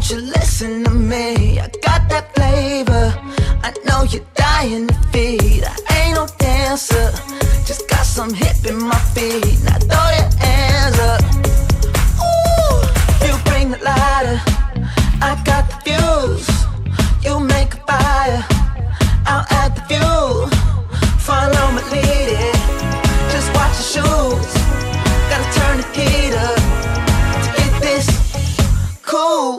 won't you listen to me? I got that flavor, I know you're dying to feed. I ain't no dancer, just got some hip in my feet. Now throw your hands up. Ooh, you bring the lighter, I got the fuse. You make a fire, I'll add the fuel. Follow me, lead it, just watch your shoes. Gotta turn the heat up to get this cool.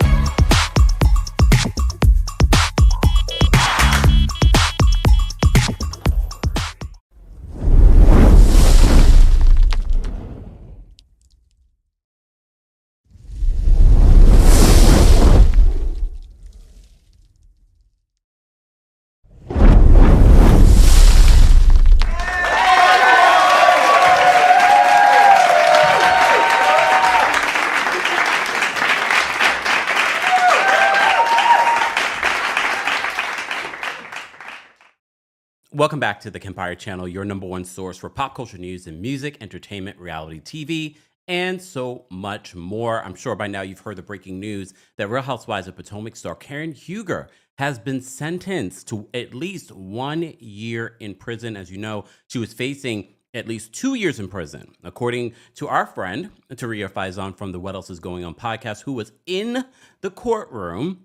Welcome back to the Kempire channel, your number one source for pop culture news and music, entertainment, reality TV, and so much more. I'm sure by now you've heard the breaking news that Real Housewives of Potomac star Karen Huger has been sentenced to at least 1 year in prison. As you know, she was facing at least 2 years in prison, according to our friend, Taria Faison from the What Else Is Going On podcast, who was in the courtroom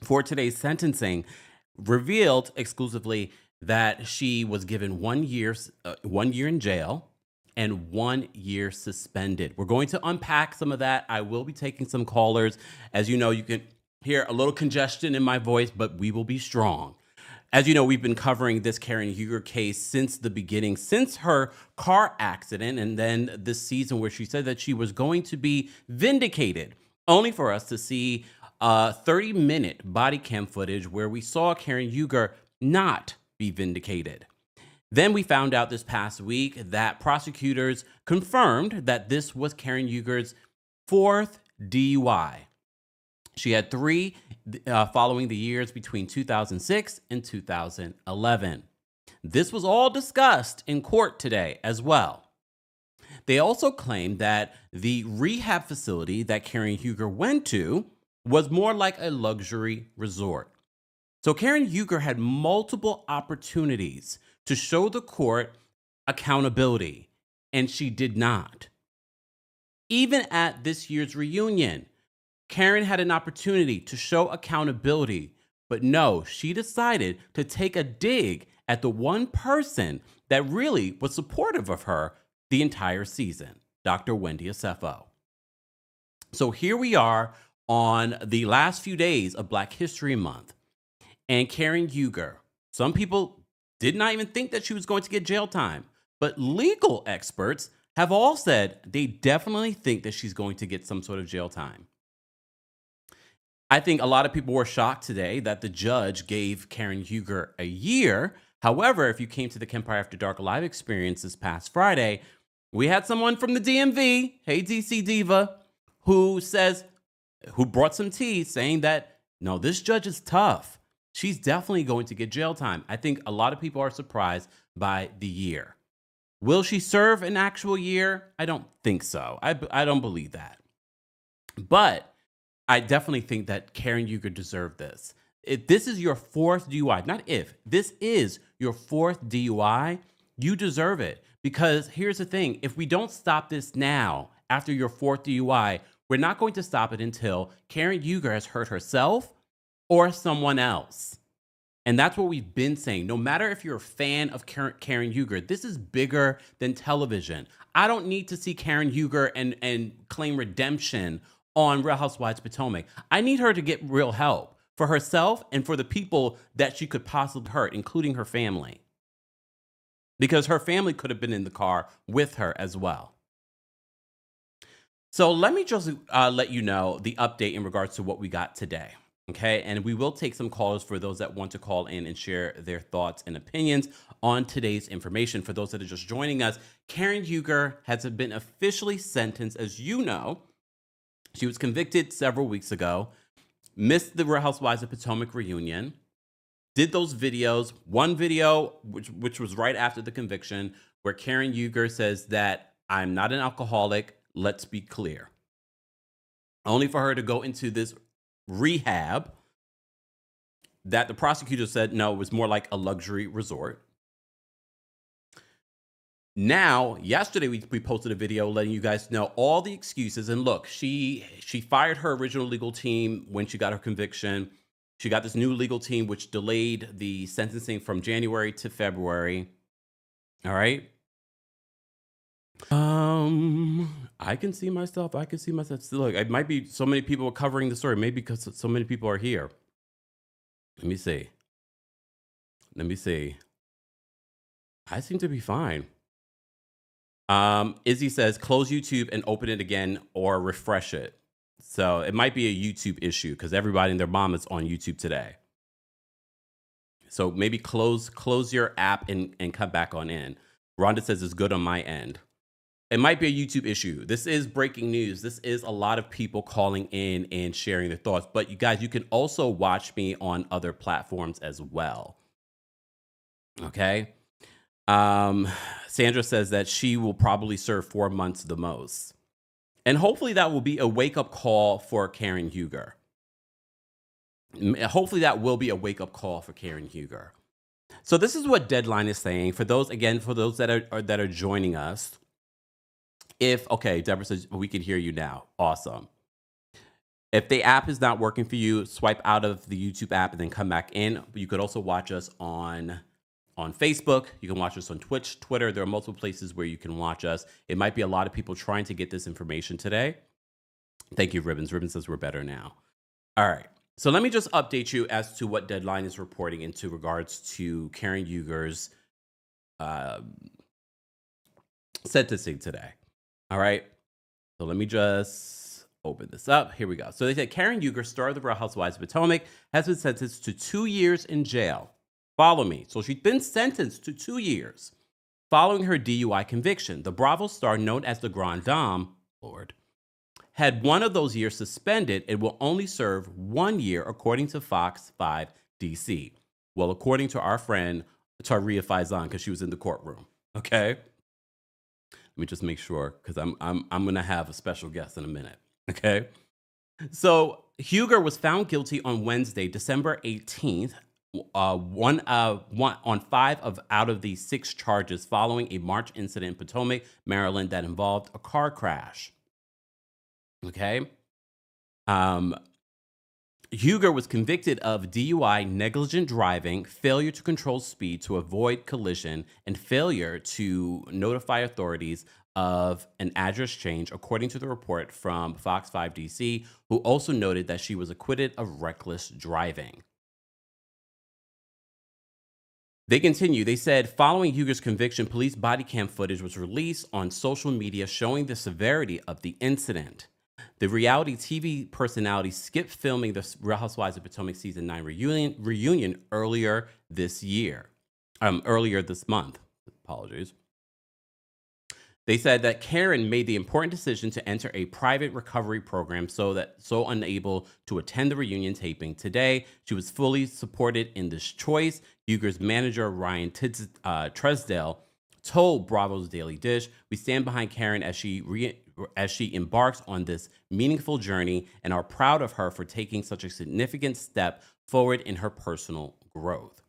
for today's sentencing, revealed exclusively that she was given 1 year in jail and 1 year suspended. We're going to unpack some of that. I will be taking some callers. As you know, you can hear a little congestion in my voice, but we will be strong. As you know, we've been covering this Karen Huger case since the beginning, since her car accident, and then this season where she said that she was going to be vindicated, only for us to see 30-minute body cam footage where we saw Karen Huger not be vindicated. Then we found out this past week that prosecutors confirmed that this was Karen Huger's 4th DUI. She had 3 following the years between 2006 and 2011. This was all discussed in court today as well. They also claimed that the rehab facility that Karen Huger went to was more like a luxury resort. So Karen Huger had multiple opportunities to show the court accountability, and she did not. Even at this year's reunion, Karen had an opportunity to show accountability, but no, she decided to take a dig at the one person that really was supportive of her the entire season, Dr. Wendy Asefo. So here we are on the last few days of Black History Month. And Karen Huger, some people did not even think that she was going to get jail time, but legal experts have all said they definitely think that she's going to get some sort of jail time. I think a lot of people were shocked today that the judge gave Karen Huger a year. However, if you came to the Kempire After Dark live experience this past Friday, we had someone from the DMV, hey DC Diva, who brought some tea saying that, no, this judge is tough. She's definitely going to get jail time. I think a lot of people are surprised by the year. Will she serve an actual year? I don't think so. I don't believe that. But I definitely think that Karen Huger deserved this. If this is your 4th DUI, not if, this is your 4th DUI, you deserve it. Because here's the thing, if we don't stop this now, after your 4th DUI, we're not going to stop it until Karen Huger has hurt herself or someone else. And that's what we've been saying. No matter if you're a fan of Karen Huger, this is bigger than television. I don't need to see Karen Huger and claim redemption on Real Housewives of Potomac. I need her to get real help for herself and for the people that she could possibly hurt, including her family. Because her family could have been in the car with her as well. So let me just let you know the update in regards to what we got today. Okay, and we will take some calls for those that want to call in and share their thoughts and opinions on today's information. For those that are just joining us, Karen Huger has been officially sentenced. As you know, she was convicted several weeks ago, missed the Real Housewives of Potomac reunion, did those videos. One video, which was right after the conviction, where Karen Huger says that I'm not an alcoholic, let's be clear. Only for her to go into this rehab that the prosecutor said no, it was more like a luxury resort. Now, yesterday we posted a video letting you guys know all the excuses. And look, she fired her original legal team when she got her conviction. She got this new legal team, which delayed the sentencing from January to February. All right. I can see myself. Look, it might be so many people are covering the story. Maybe because so many people are here. Let me see. I seem to be fine. Izzy says, close YouTube and open it again or refresh it. So it might be a YouTube issue because everybody and their mom is on YouTube today. So maybe close your app and come back on in. Rhonda says it's good on my end. It might be a YouTube issue. This is breaking news. This is a lot of people calling in and sharing their thoughts. But you guys, you can also watch me on other platforms as well. Okay. Sandra says that she will probably serve 4 months the most. And hopefully that will be a wake-up call for Karen Huger. Hopefully that will be a wake-up call for Karen Huger. So this is what Deadline is saying. For those that are joining us. Okay, Deborah says we can hear you now. Awesome. If the app is not working for you, swipe out of the YouTube app and then come back in. You could also watch us on Facebook. You can watch us on Twitch, Twitter. There are multiple places where you can watch us. It might be a lot of people trying to get this information today. Thank you, Ribbons. Ribbons says we're better now. All right. So let me just update you as to what Deadline is reporting into regards to Karen Huger's sentencing today. All right. So let me just open this up. Here we go. So they said Karen Huger, star of the Real Housewives of Potomac, has been sentenced to 2 years in jail. Follow me. So she's been sentenced to 2 years following her DUI conviction. The Bravo star, known as the Grand Dame, Lord, had one of those years suspended and will only serve 1 year, according to Fox 5 DC. Well, according to our friend Taria Faizan, because she was in the courtroom. Okay. Let me just make sure, because I'm going to have a special guest in a minute. Okay. So Huger was found guilty on Wednesday, December 18th, on 5 out of the 6 charges following a March incident in Potomac, Maryland, that involved a car crash. Okay. Huger was convicted of DUI, negligent driving, failure to control speed to avoid collision, and failure to notify authorities of an address change, according to the report from Fox 5 DC, who also noted that she was acquitted of reckless driving. They continue. They said, following Huger's conviction, police body cam footage was released on social media showing the severity of the incident. The reality TV personality skipped filming the Real Housewives of Potomac season 9 reunion earlier this month. Apologies. They said that Karen made the important decision to enter a private recovery program so unable to attend the reunion taping today. She was fully supported in this choice. Huger's manager, Ryan Tresdale, told Bravo's Daily Dish, "We stand behind Karen as she embarks on this meaningful journey and are proud of her for taking such a significant step forward in her personal growth."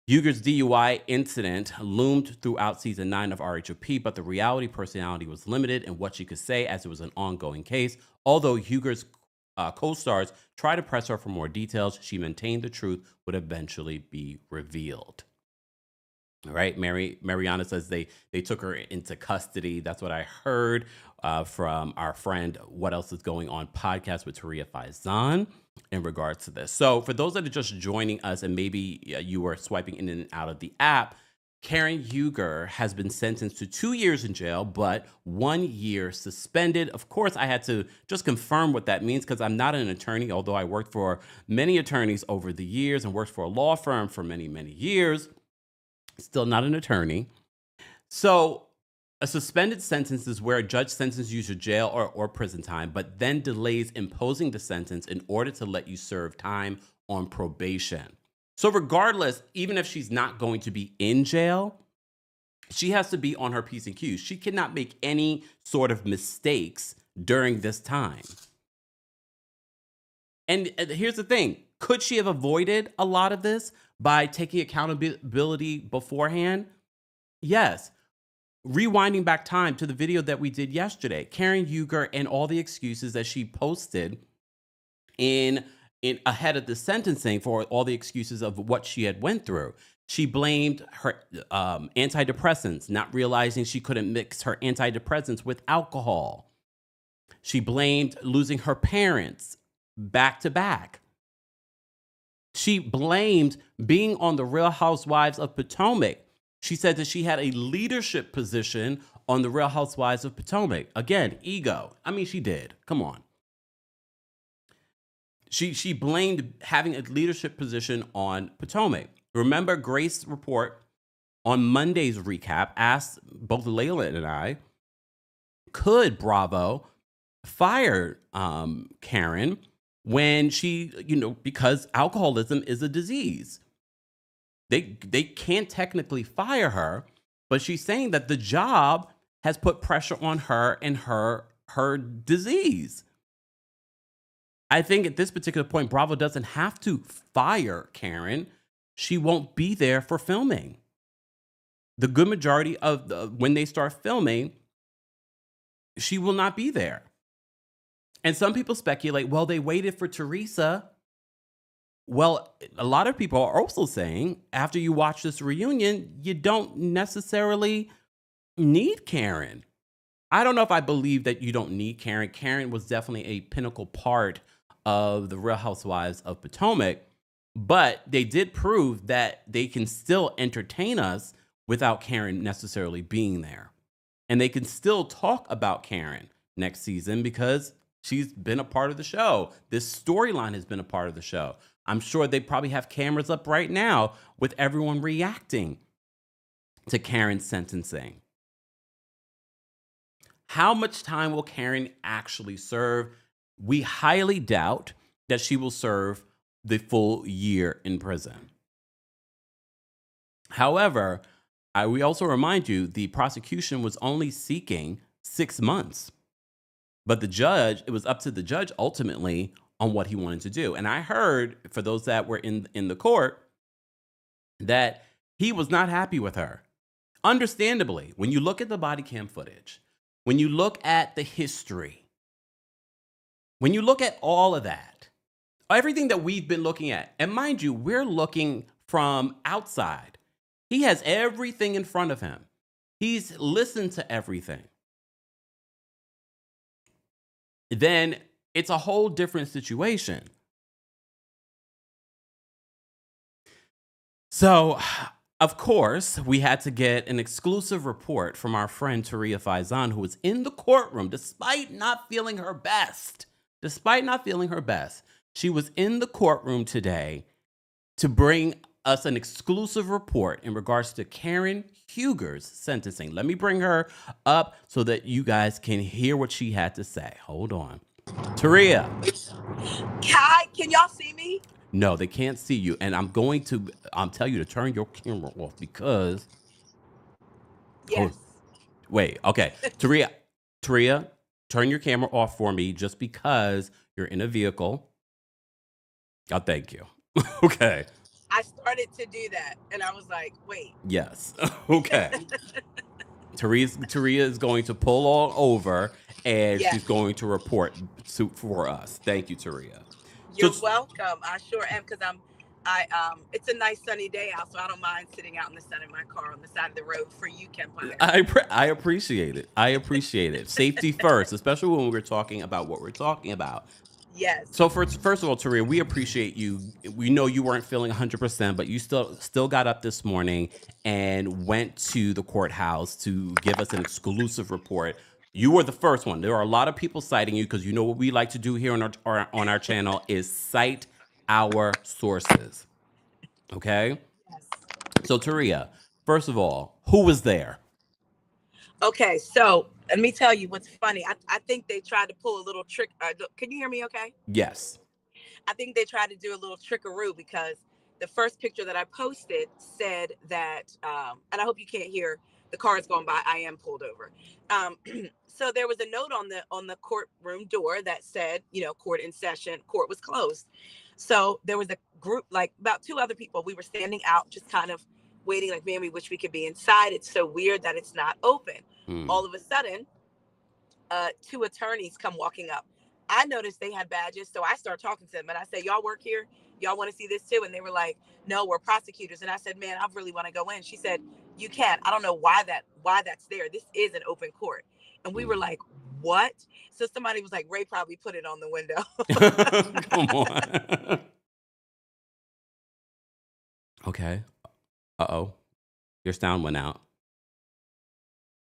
Huger's DUI incident loomed throughout season 9 of RHOP, but the reality personality was limited in what she could say as it was an ongoing case. Although Huger's co-stars tried to press her for more details, she maintained the truth would eventually be revealed. All right, Mariana says they took her into custody. That's what I heard from our friend What Else Is Going On podcast with Taria Faizan in regards to this. So for those that are just joining us and maybe you were swiping in and out of the app, Karen Huger has been sentenced to 2 years in jail, but 1 year suspended. Of course, I had to just confirm what that means because I'm not an attorney, although I worked for many attorneys over the years and worked for a law firm for many, many years. Still not an attorney. So a suspended sentence is where a judge sentences you to jail or prison time, but then delays imposing the sentence in order to let you serve time on probation. So regardless, even if she's not going to be in jail, she has to be on her P's and Q's. She cannot make any sort of mistakes during this time. And here's the thing. Could she have avoided a lot of this by taking accountability beforehand? Yes. Rewinding back time to the video that we did yesterday, Karen Huger and all the excuses that she posted in ahead of the sentencing for all the excuses of what she had went through. She blamed her antidepressants, not realizing she couldn't mix her antidepressants with alcohol. She blamed losing her parents back to back. She blamed being on the Real Housewives of Potomac. She said that she had a leadership position on the Real Housewives of Potomac. Again, ego. I mean, she did. Come on. She blamed having a leadership position on Potomac. Remember, Grace Report on Monday's recap asked both Layla and I, could Bravo fire Karen when she, because alcoholism is a disease. They can't technically fire her, but she's saying that the job has put pressure on her and her disease. I think at this particular point, Bravo doesn't have to fire Karen. She won't be there for filming. The good majority of when they start filming, she will not be there. And some people speculate, well, they waited for Teresa. Well, a lot of people are also saying after you watch this reunion, you don't necessarily need Karen. I don't know if I believe that you don't need Karen. Karen was definitely a pinnacle part of the Real Housewives of Potomac, but they did prove that they can still entertain us without Karen necessarily being there. And they can still talk about Karen next season because she's been a part of the show. This storyline has been a part of the show. I'm sure they probably have cameras up right now with everyone reacting to Karen's sentencing. How much time will Karen actually serve? We highly doubt that she will serve the full year in prison. However, we also remind you the prosecution was only seeking 6 months. But it was up to the judge ultimately on what he wanted to do. And I heard, for those that were in the court, that he was not happy with her. Understandably, when you look at the body cam footage, when you look at the history, when you look at all of that, everything that we've been looking at, and mind you, we're looking from outside. He has everything in front of him. He's listened to everything. Then it's a whole different situation. So, of course, we had to get an exclusive report from our friend Taria Faizan, who was in the courtroom despite not feeling her best. She was in the courtroom today to bring us an exclusive report in regards to Karen Huger's sentencing. Let me bring her up so that you guys can hear what she had to say. Hold on. Taria. Hi, can y'all see me? No, they can't see you. And I'm going to tell you to turn your camera off because... Yes. Oh, wait, okay. Taria, turn your camera off for me just because you're in a vehicle. Oh, thank you. Okay. I started to do that, and I was like, wait. Yes. Okay. Taria is going to pull all over, and Yes. she's going to report for us. Thank you, Taria. You're welcome. I sure am, because it's a nice sunny day out, so I don't mind sitting out in the sun in my car on the side of the road for you, Kempire. I appreciate it. Safety first, especially when we're talking about what we're talking about. Yes. So first of all, Taria, we appreciate you. We know you weren't feeling 100%, but you still got up this morning and went to the courthouse to give us an exclusive report. You were the first one. There are a lot of people citing you because you know what we like to do here on our channel is cite our sources. Okay? Yes. So Taria, first of all, who was there? Okay, so let me tell you what's funny. I think they tried to pull a little trick. Can you hear me okay? Yes. I think they tried to do a little trickaroo because the first picture that I posted said that, and I hope you can't hear the car is going by, I am pulled over. So there was a note on the courtroom door that said, court in session, court was closed. So there was a group, like about 2 other people. We were standing out, just kind of waiting, like, man, we wish we could be inside. It's so weird that it's not open. All of a sudden, 2 attorneys come walking up. I noticed they had badges, so I start talking to them, and I say, y'all work here? Y'all want to see this too? And they were like, no, we're prosecutors. And I said, man, I really want to go in. She said, you can't. I don't know why that's there. This is an open court. And we were like, what? So somebody was like, Ray probably put it on the window. Come on. Okay. Uh-oh. Your sound went out.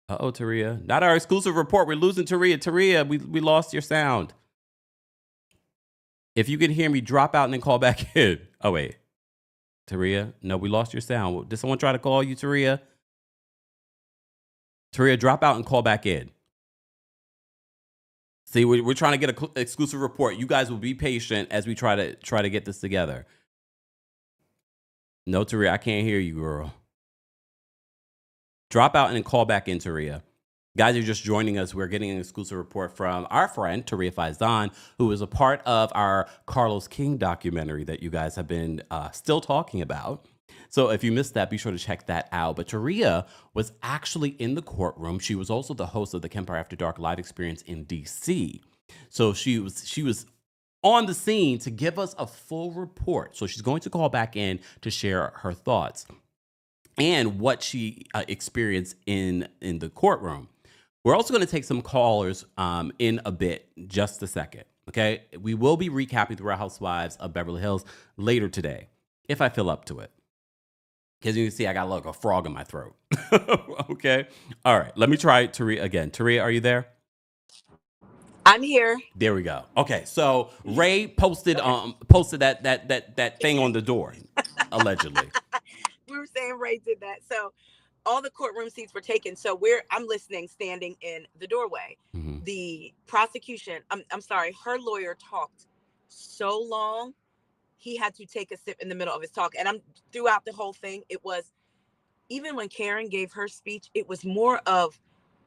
Uh-oh, Taria. Not our exclusive report. We're losing Taria. Taria, we lost your sound. If you can hear me, drop out and then call back in. Oh, wait. Taria? No, we lost your sound. Did someone try to call you, Taria? Taria, drop out and call back in. See, we're trying to get an exclusive report. You guys will be patient as we try to get this together. No, Taria, I can't hear you, girl. Drop out and then call back in, Taria. Guys, you're just joining us. We're getting an exclusive report from our friend, Taria Faizan, who is a part of our Carlos King documentary that you guys have been still talking about. So if you missed that, be sure to check that out. But Taria was actually in the courtroom. She was also the host of the Kempire After Dark live experience in D.C. So she was on the scene to give us a full report. So she's going to call back in to share her thoughts and what she experienced in the courtroom. We're also going to take some callers in a bit, just a second, okay? We will be recapping the Real Housewives of Beverly Hills later today, if I feel up to it. Because you can see I got like a frog in my throat, okay? All right, let me try Taria again. Taria, are you there? I'm here. There we go. Okay, so Ray posted that thing on the door, allegedly. We were saying Ray did that. So all the courtroom seats were taken. So I'm listening, standing in the doorway. Mm-hmm. The prosecution, I'm sorry, her lawyer talked so long, he had to take a sip in the middle of his talk. And throughout the whole thing, it was, even when Karen gave her speech, it was more of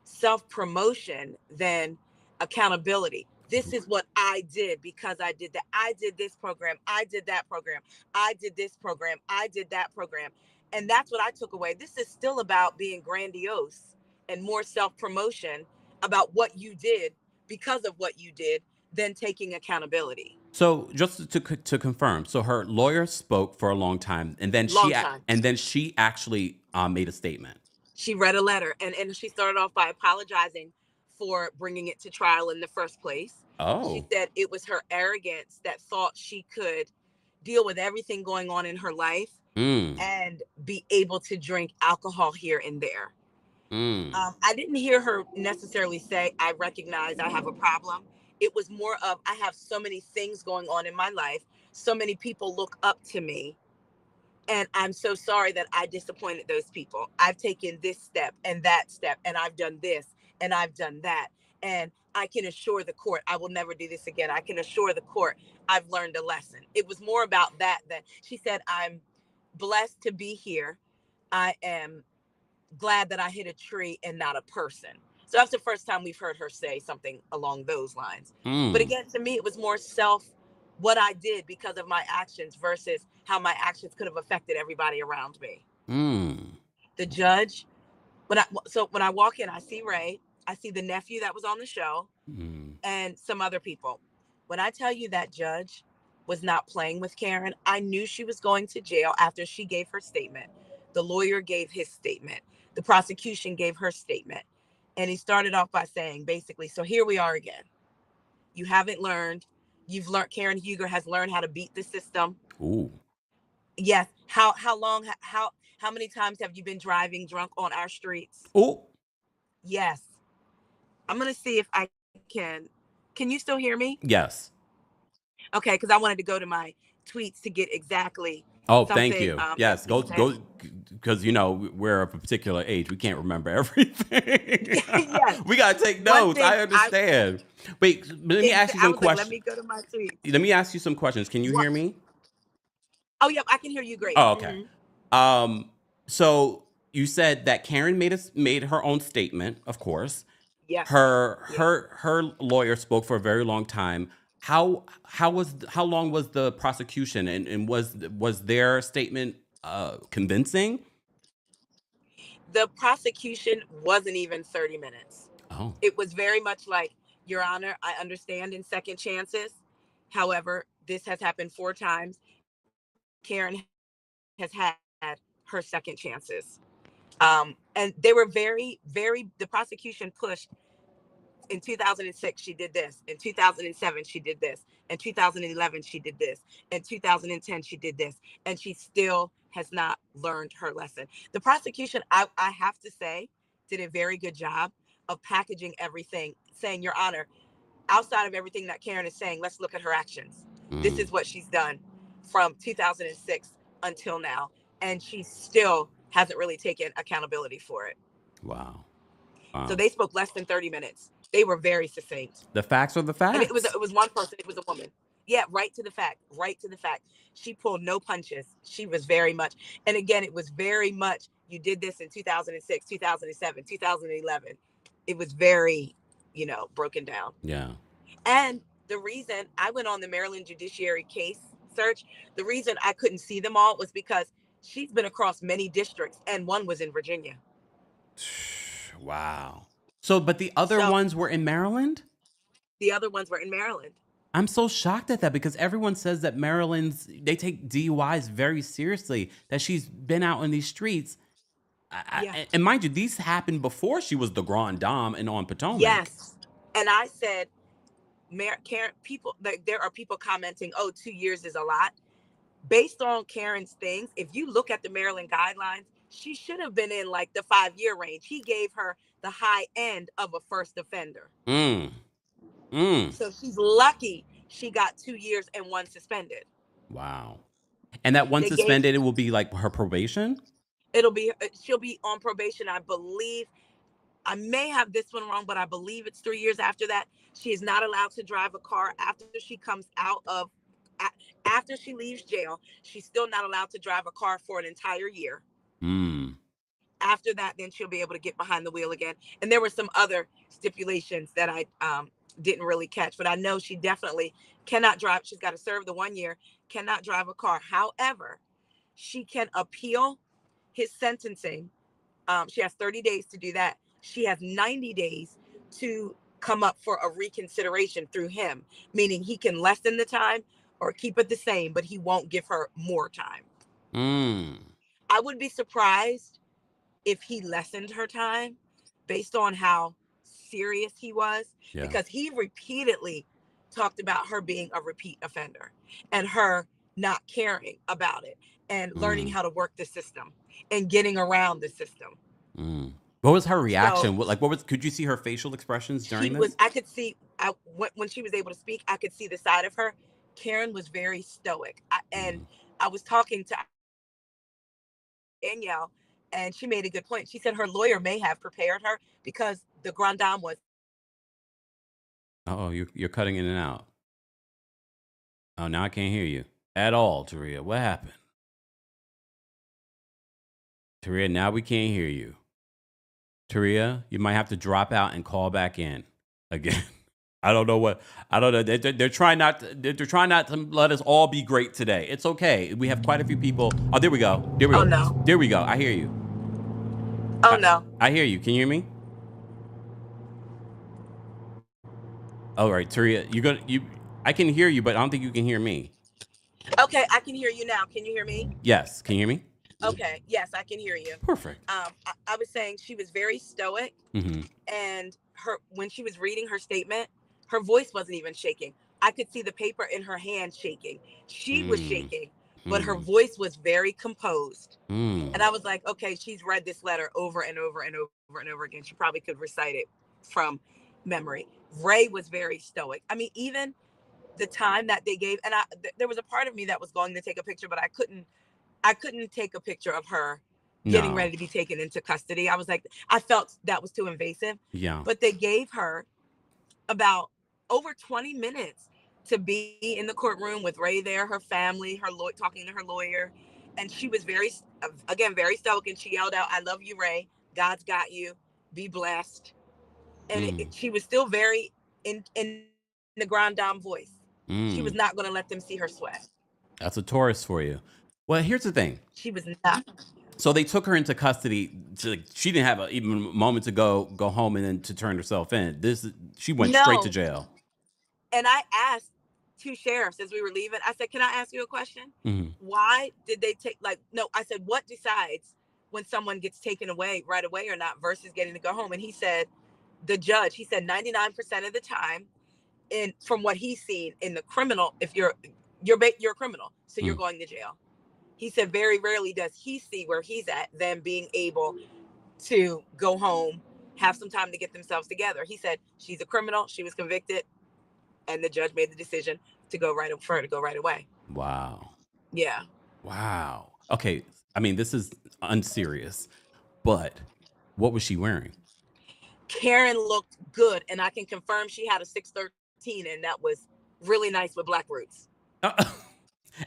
self-promotion than accountability. This is what I did because I did that. I did this program. I did that program. I did this program. I did that program. And that's what I took away. This is still about being grandiose and more self-promotion about what you did because of what you did than taking accountability. So just to confirm, so her lawyer spoke for a long time, and then she actually made a statement. She read a letter, and she started off by apologizing for bringing it to trial in the first place. Oh. She said it was her arrogance that thought she could deal with everything going on in her life and be able to drink alcohol here and there. I didn't hear her necessarily say, I recognize I have a problem. It was more of, I have so many things going on in my life. So many people look up to me. And I'm so sorry that I disappointed those people. I've taken this step, and I've done this, and I've done that. And I can assure the court, I will never do this again. I can assure the court, I've learned a lesson. It was more about that she said, I'm blessed to be here. I am glad that I hit a tree and not a person. So that's the first time we've heard her say something along those lines. But again, to me, it was more what I did because of my actions versus how my actions could have affected everybody around me. The judge, when I walk in, I see Ray, I see the nephew that was on the show, and some other people. When I tell you that judge was not playing with Karen, I knew she was going to jail after she gave her statement. The lawyer gave his statement. The prosecution gave her statement. And he started off by saying, basically, so here we are again. You haven't learned. You've learned. Karen Huger has learned how to beat the system. Ooh. Yes. How many times have you been driving drunk on our streets? Oh. Yes. I'm going to see if I can. Can you still hear me? Yes. Okay, because I wanted to go to my tweets to get exactly. Oh, thank you. Yes, go, because we're of a particular age. We can't remember everything. Yes. We gotta take notes. I understand. Wait, let me ask you some questions. Let me go to my tweets. Let me ask you some questions. Can you hear me? Oh, yeah, I can hear you great. Oh, okay. So you said that Karen made her own statement, of course. Yes. Her lawyer spoke for a very long time. How long was the prosecution, and was their statement convincing? The prosecution wasn't even 30 minutes. Oh. It was very much like, Your Honor, I understand in second chances. However, this has happened 4 times. Karen has had her second chances. And they were very, very, the prosecution pushed. In 2006, she did this. In 2007, she did this. In 2011, she did this. In 2010, she did this. And she still has not learned her lesson. The prosecution, I have to say, did a very good job of packaging everything, saying, Your Honor, outside of everything that Karen is saying, let's look at her actions. This is what she's done from 2006 until now. And she still hasn't really taken accountability for it. Wow. So they spoke less than 30 minutes. They were very succinct. The facts are the facts. And it was one person. It was a woman. Yeah, right to the fact. Right to the fact. She pulled no punches. She was very much. And again, it was very much, you did this in 2006, 2007, 2011. It was very, broken down. Yeah. And the reason I went on the Maryland Judiciary case search, the reason I couldn't see them all was because she's been across many districts, and one was in Virginia. Wow. So, but the other ones were in Maryland? The other ones were in Maryland. I'm so shocked at that, because everyone says that they take DUIs very seriously, that she's been out in these streets. And mind you, these happened before she was the Grand Dame and on Potomac. Yes. And I said, Karen, there are people commenting, 2 years is a lot. Based on Karen's things, if you look at the Maryland guidelines, she should have been in like the 5-year range. He gave her the high end of a first offender. So she's lucky she got 2 years and 1 suspended. Wow. And that 1 suspended, it will be like her probation? She'll be on probation, I believe. I may have this one wrong, but I believe it's 3 years after that. She is not allowed to drive a car after she comes out of, after she leaves jail. She's still not allowed to drive a car for an entire year. After that, then she'll be able to get behind the wheel again. And there were some other stipulations that I didn't really catch, but I know she definitely cannot drive. She's got to serve the 1 year, cannot drive a car. However, she can appeal his sentencing. She has 30 days to do that. She has 90 days to come up for a reconsideration through him, meaning he can lessen the time or keep it the same, but he won't give her more time. I would be surprised if he lessened her time based on how serious he was, because he repeatedly talked about her being a repeat offender and her not caring about it and learning how to work the system and getting around the system. What was her reaction? Could you see her facial expressions during this? I could see, when she was able to speak, I could see the side of her. Karen was very stoic. I was talking to Danielle, and she made a good point. She said her lawyer may have prepared her because the Grand Dame was. Oh, you're cutting in and out. Oh, now I can't hear you at all, Taria. What happened? Taria, now we can't hear you. Taria, you might have to drop out and call back in again. I don't know. They're trying not to let us all be great today. It's okay. We have quite a few people. Oh, there we go. Oh, no. There we go. I hear you. Oh, no. I hear you. Can you hear me? All right, Taria, I can hear you, but I don't think you can hear me. Okay, I can hear you now. Can you hear me? Yes. Can you hear me? Okay. Yes, I can hear you. Perfect. I was saying she was very stoic, and when she was reading her statement, her voice wasn't even shaking. I could see the paper in her hand shaking. She was shaking, but her voice was very composed. And I was like, okay, she's read this letter over and over and over and over again. She probably could recite it from memory. Ray was very stoic. I mean, even the time that they gave, and there was a part of me that was going to take a picture, but I couldn't take a picture of her getting ready to be taken into custody. I was like, I felt that was too invasive. Yeah. But they gave her about over 20 minutes to be in the courtroom with Ray there, her family, talking to her lawyer. And she was very stoic, and she yelled out, "I love you, Ray. God's got you. Be blessed." And she was still very in the grand dame voice. She was not going to let them see her sweat. That's a Taurus for you. Well, here's the thing. She was not. So they took her into custody. She didn't have even a moment to go home and then to turn herself in. She went straight to jail. And I asked two sheriffs as we were leaving. I said, "Can I ask you a question? Why did they take, no, I said, what decides when someone gets taken away right away or not versus getting to go home?" And he said, the judge, he said 99% of the time, from what he's seen in the criminal, if you're a criminal, so you're going to jail. He said very rarely does he see where he's at them being able to go home, have some time to get themselves together. He said she's a criminal, she was convicted, and the judge made the decision for her to go right away. Wow. Yeah. Wow. Okay. I mean, this is unserious, but what was she wearing? Karen looked good, and I can confirm she had a 613, and that was really nice with black roots.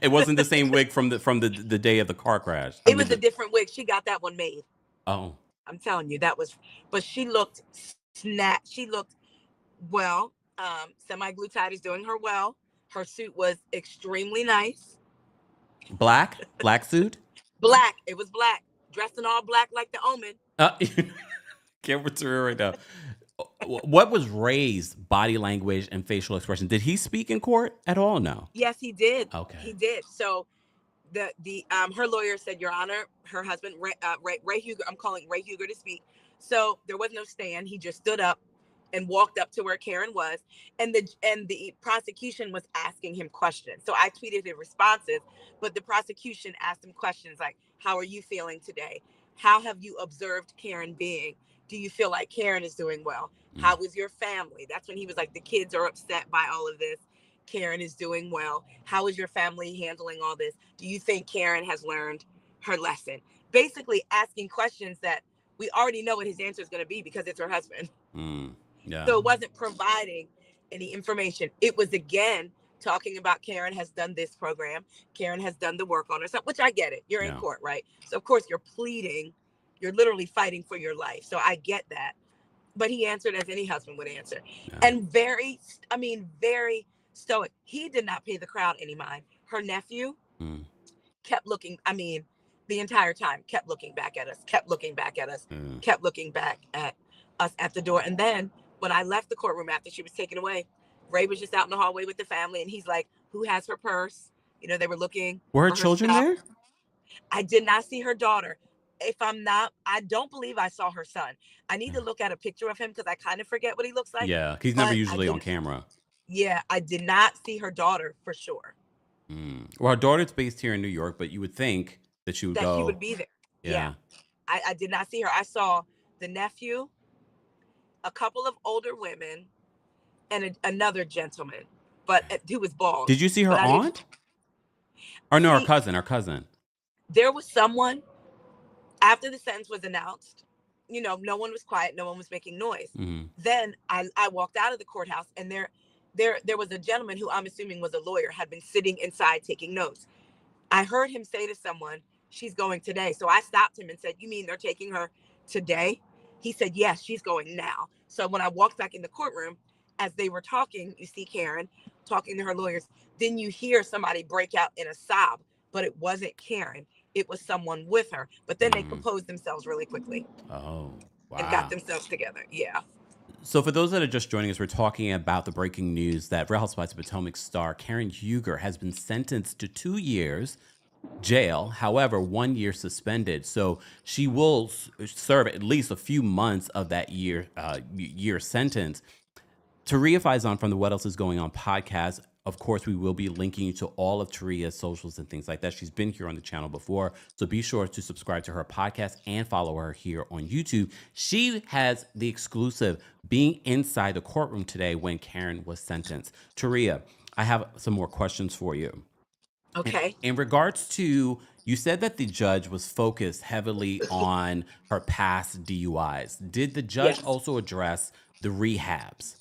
It wasn't the same wig from the day of the car crash. It was a different wig. She got that one made. Oh. I'm telling you, but she looked snatched. She looked well. Semi-glutide is doing her well. Her suit was extremely nice. Black suit? Black. It was black. Dressed in all black like the Omen. Can't return her right now. What was Ray's body language and facial expression? Did he speak in court at all? No. Yes, he did. Okay. He did. So her lawyer said, "Your Honor," her husband, Ray Huger, I'm calling Ray Huger to speak. So there was no stand. He just stood up and walked up to where Karen was, and the prosecution was asking him questions. So I tweeted his responses, but the prosecution asked him questions like, "How are you feeling today? How have you observed Karen being? Do you feel like Karen is doing well? How is your family?" That's when he was like, "The kids are upset by all of this. Karen is doing well. How is your family handling all this? Do you think Karen has learned her lesson?" Basically asking questions that we already know what his answer is going to be because it's her husband. Yeah. So it wasn't providing any information. It was, again, talking about Karen has done this program. Karen has done the work on herself, which I get it. You're in court, right? So, of course, you're pleading. You're literally fighting for your life. So I get that. But he answered as any husband would answer. Yeah. And very stoic. He did not pay the crowd any mind. Her nephew kept looking, the entire time, kept looking back at us, kept looking back at us, kept looking back at us at the door. And then when I left the courtroom after she was taken away, Ray was just out in the hallway with the family, and he's like, "Who has her purse?" They were looking. Were her children there? I did not see her daughter. I don't believe I saw her son. I need to look at a picture of him because I kind of forget what he looks like. Yeah, he's never usually on camera. Yeah, I did not see her daughter for sure. Well, her daughter's based here in New York, but you would think that she would go. She would be there. Yeah. I did not see her. I saw the nephew, a couple of older women, and another gentleman, but who was bald. Did you see her aunt? Or no, her cousin. There was someone, after the sentence was announced, no one was quiet, no one was making noise. Then I walked out of the courthouse, and there was a gentleman who I'm assuming was a lawyer, had been sitting inside taking notes. I heard him say to someone, "She's going today." So I stopped him and said, "You mean they're taking her today?" He said, "Yes, she's going now." So when I walked back in the courtroom, as they were talking, you see Karen talking to her lawyers. Then you hear somebody break out in a sob, but it wasn't Karen. It was someone with her. But then they composed themselves really quickly. Oh, wow. And got themselves together. Yeah. So for those that are just joining us, we're talking about the breaking news that Real Housewives of Potomac star Karen Huger has been sentenced to 2 years jail, however, 1 year suspended. So she will serve at least a few months of that year sentence. Taria Faison from the What Else Is Going On podcast. Of course, we will be linking you to all of Taria's socials and things like that. She's been here on the channel before, so be sure to subscribe to her podcast and follow her here on YouTube. She has the exclusive being inside the courtroom today when Karen was sentenced. Taria, I have some more questions for you. Okay. In regards to, you said that the judge was focused heavily on her past DUIs. Did the judge also address the rehabs?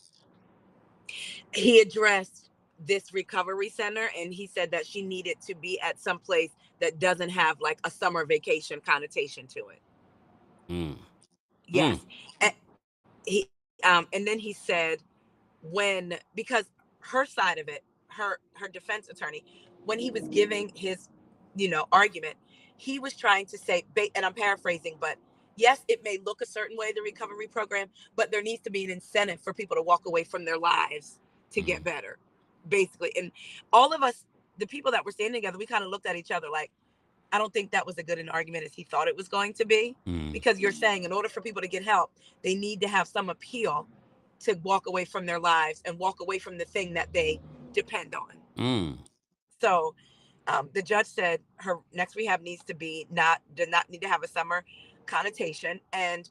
He addressed this recovery center, and he said that she needed to be at some place that doesn't have like a summer vacation connotation to it. Mm. Yes. Mm. And he and then he said, because her side of it, her defense attorney, when he was giving his argument, he was trying to say, and I'm paraphrasing, but yes, it may look a certain way, the recovery program, but there needs to be an incentive for people to walk away from their lives to get Mm. better, basically. And all of us, the people that were standing together, we kind of looked at each other like, I don't think that was as good an argument as he thought it was going to be, Mm. because you're saying in order for people to get help, they need to have some appeal to walk away from their lives and walk away from the thing that they depend on. Mm. So the judge said her next rehab needs to be did not need to have a summer connotation. And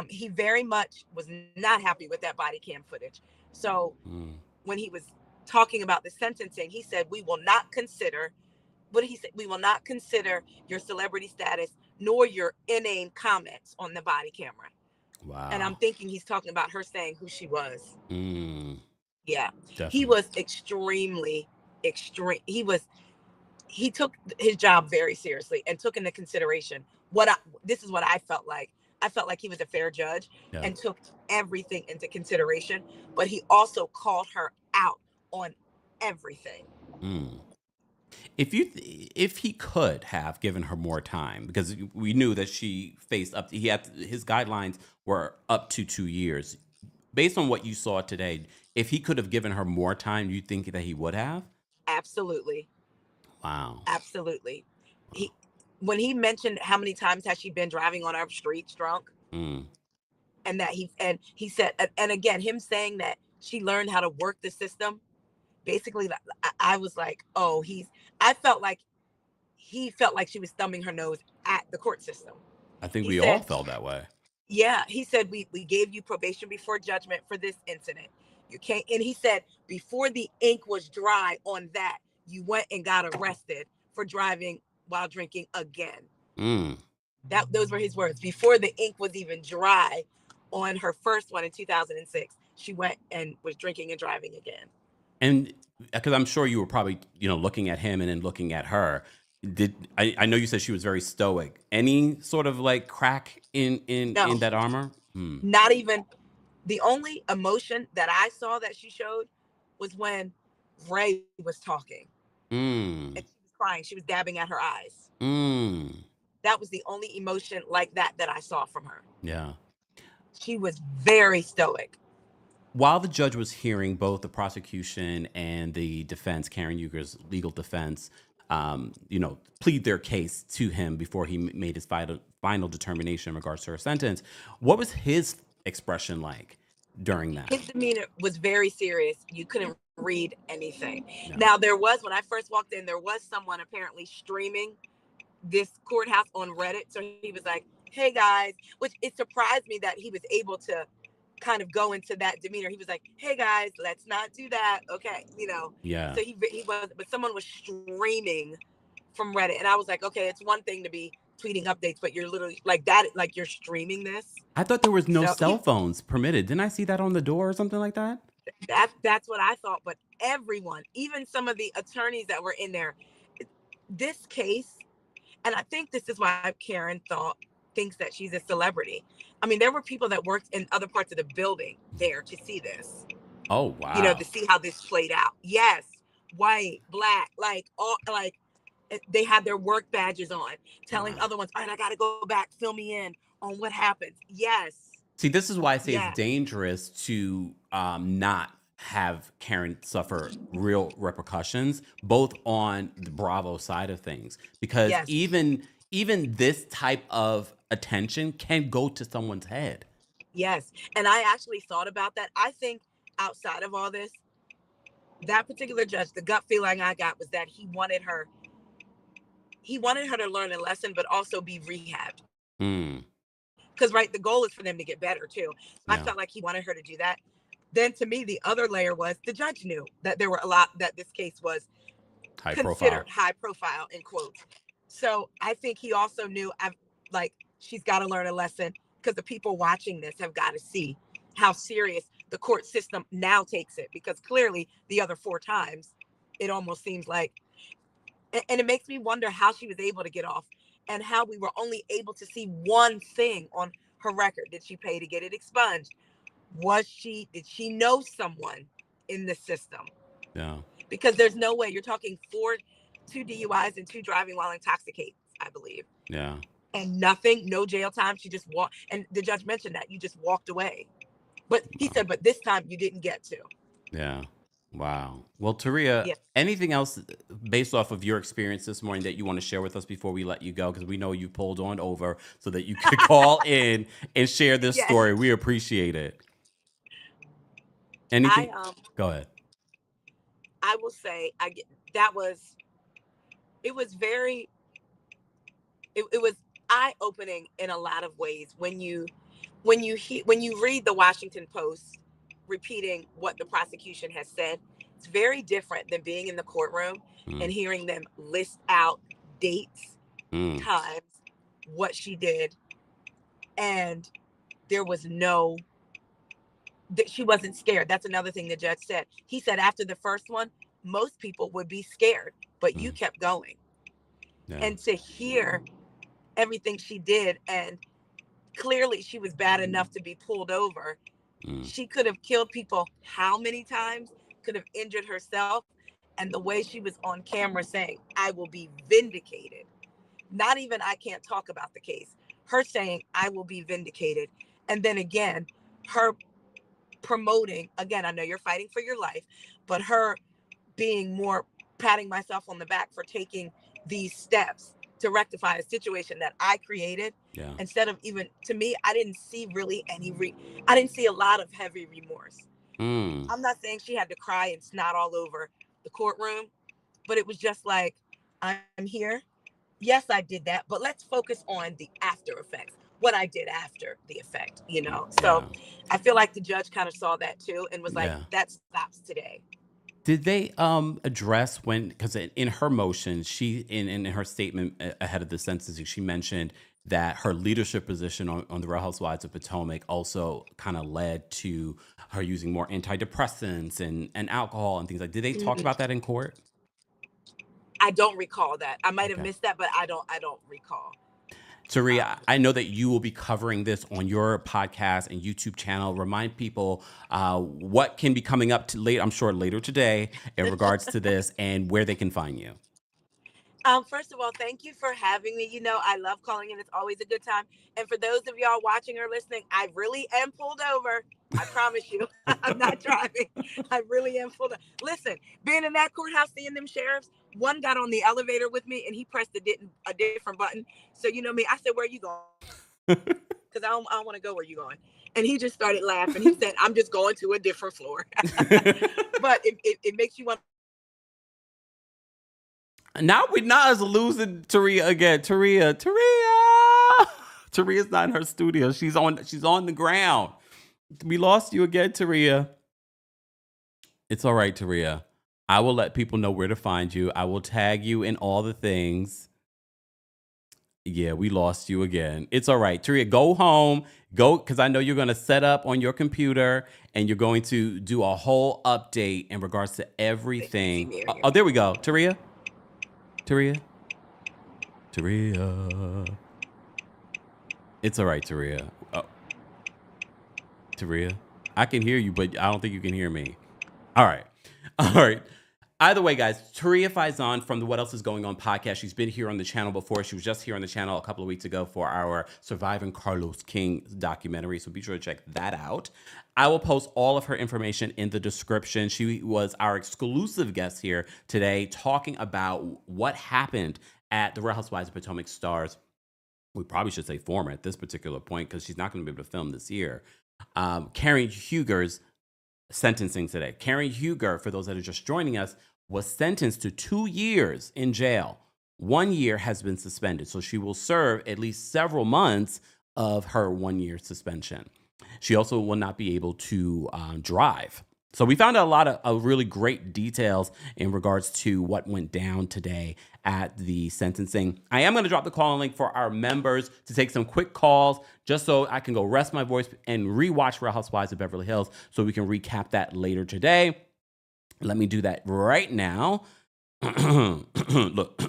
he very much was not happy with that body cam footage. So Mm. when he was talking about the sentencing, he said, we will not consider, what did he say? We will not consider your celebrity status nor your inane comments on the body camera. Wow. And I'm thinking he's talking about her saying who she was. Mm. Yeah. Definitely. He was extremely extreme. He took his job very seriously and took into consideration this is what I felt like. I felt like he was a fair judge and took everything into consideration, but he also called her out on everything. Mm. If he could have given her more time, because we knew that she faced his guidelines were up to 2 years. Based on what you saw today, if he could have given her more time, you think that he would have? Absolutely. Wow. Absolutely. When he mentioned how many times has she been driving on our streets drunk, Mm. and that he said, and again, him saying that she learned how to work the system, basically, I was like, oh, I felt like he felt like she was thumbing her nose at the court system. I think He we said, all felt that way. Yeah, he said, we gave you probation before judgment for this incident. You can't, and he said, before the ink was dry on that, you went and got arrested for driving while drinking again. Mm. Those were his words. Before the ink was even dry on her first one in 2006, she went and was drinking and driving again. And because I'm sure you were probably, looking at him and then looking at her. I know you said she was very stoic. Any sort of like crack in No. that armor? Hmm. Not even. The only emotion that I saw that she showed was when Ray was talking. Mm. And she was crying. She was dabbing at her eyes. Mm. That was the only emotion like that I saw from her. Yeah. She was very stoic. While the judge was hearing both the prosecution and the defense, Karen Uger's legal defense, plead their case to him before he made his final determination in regards to her sentence, what was his expression like during that? His demeanor was very serious. You couldn't read anything. No. Now, when I first walked in, there was someone apparently streaming this courthouse on Reddit. So he was like, hey guys, which it surprised me that he was able to kind of go into that demeanor. He was like, hey guys, let's not do that. Okay. Yeah. So he was, but someone was streaming from Reddit. And I was like, okay, it's one thing to be tweeting updates, but you're literally like that, like you're streaming this. I thought there was no cell phones permitted. Didn't I see that on the door or something like that? That's what I thought. But everyone, even some of the attorneys that were in there, this case, and I think this is why Karen thinks that she's a celebrity. I mean, there were people that worked in other parts of the building there to see this. Oh, wow. To see how this played out. Yes. White, black, they had their work badges on, telling other ones, all right, I got to go back, fill me in on what happened. Yes. See, this is why I say it's dangerous to not have Karen suffer real repercussions, both on the Bravo side of things, because even this type of attention can go to someone's head. Yes. And I actually thought about that. I think outside of all this, that particular judge, the gut feeling I got was that he wanted her to learn a lesson, but also be rehabbed. Because the goal is for them to get better too. I felt like he wanted her to do that. Then to me, the other layer was the judge knew that there were that this case was considered high profile in quotes. So I think he also knew she's got to learn a lesson, because the people watching this have got to see how serious the court system now takes it, because clearly the other 4 times, it almost seems like, and it makes me wonder how she was able to get off, and how we were only able to see one thing on her record. Did she pay to get it expunged? Did she know someone in the system? Yeah. Because there's no way. You're talking 2 DUIs and 2 driving while intoxicated, I believe. Yeah. And nothing, no jail time. She just walked, and the judge mentioned that you just walked away. But he said, but this time you didn't get to. Yeah. Wow. Well, Taria, Yes. anything else based off of your experience this morning that you want to share with us before we let you go? Because we know you pulled on over so that you could call in and share this Yes. story. We appreciate it. Anything? Go ahead. I will say, it was very, it was eye-opening in a lot of ways when you read the Washington Post repeating what the prosecution has said. It's very different than being in the courtroom and hearing them list out dates, times, what she did, and there was that she wasn't scared. That's another thing the judge said. He said after the first one, most people would be scared, but you kept going. Yeah. And to hear everything she did, and clearly she was bad enough to be pulled over. She could have killed people how many times, could have injured herself. And the way she was on camera saying, I will be vindicated. Not even, I can't talk about the case. Her saying, I will be vindicated. And then again, her promoting, again, I know you're fighting for your life, but her being more patting myself on the back for taking these steps to rectify a situation that I created. Yeah. Instead of, even to me, I didn't see really I didn't see a lot of heavy remorse. I'm not saying she had to cry and snot all over the courtroom, but it was just like, I'm here. Yes, I did that, but let's focus on the after effects, what I did after the effect, So I feel like the judge kind of saw that too and was like, that stops today. Did they address when, because in her motion, she in her statement ahead of the sentencing, she mentioned that her leadership position on the Real Housewives of Potomac also kind of led to her using more antidepressants and alcohol and things like. Did they talk about that in court? I don't recall that. I might have missed that, but I don't recall. Taria, I know that you will be covering this on your podcast and YouTube channel. Remind people what can be coming up I'm sure later today in regards to this, and where they can find you. First of all, thank you for having me. I love calling in. It's always a good time. And for those of y'all watching or listening, I really am pulled over. I promise you. I'm not driving. I really am pulled over. Listen, being in that courthouse, seeing them sheriffs, one got on the elevator with me and he pressed a different button. So you know me, I said, where are you going? Because I don't want to go where you're going. And he just started laughing. He said, I'm just going to a different floor. But it makes you want. Now we're not losing Taria again. Taria's not in her studio. She's on the ground. We lost you again, Taria. It's all right, Taria. I will let people know where to find you. I will tag you in all the things. Yeah, we lost you again. It's all right. Taria, go home. Go, because I know you're going to set up on your computer and you're going to do a whole update in regards to everything. Oh, there we go. Taria. It's all right, Taria. Oh. Taria, I can hear you, but I don't think you can hear me. All right. Either way, guys, Taria Faison from the What Else Is Going On podcast. She's been here on the channel before. She was just here on the channel a couple of weeks ago for our Surviving Carlos King documentary, so be sure to check that out. I will post all of her information in the description. She was our exclusive guest here today talking about what happened at the Real Housewives of Potomac Stars. We probably should say former at this particular point because she's not going to be able to film this year. Karen Huger's sentencing today. Karen Huger, for those that are just joining us, was sentenced to 2 years in jail. 1 year has been suspended, so she will serve at least several months of her 1 year suspension. She also will not be able to drive. So we found out a lot of really great details in regards to what went down today at the sentencing. I am going to drop the call link for our members to take some quick calls just so I can go rest my voice and rewatch Real Housewives of Beverly Hills so we can recap that later today. Let me do that right now. Look.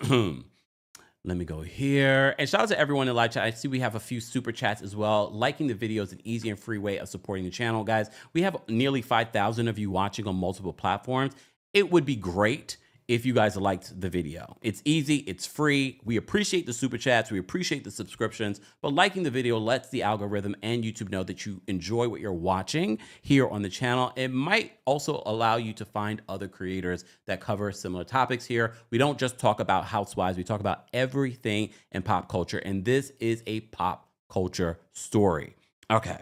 Let me go here. And shout out to everyone in live chat. I see we have a few super chats as well. Liking the video is an easy and free way of supporting the channel, guys. We have nearly 5,000 of you watching on multiple platforms. It would be great if you guys liked the video. It's easy, it's free. We appreciate the super chats, we appreciate the subscriptions, but liking the video lets the algorithm and YouTube know that you enjoy what you're watching here on the channel. It might also allow you to find other creators that cover similar topics here. We don't just talk about housewives, we talk about everything in pop culture, and this is a pop culture story. Okay.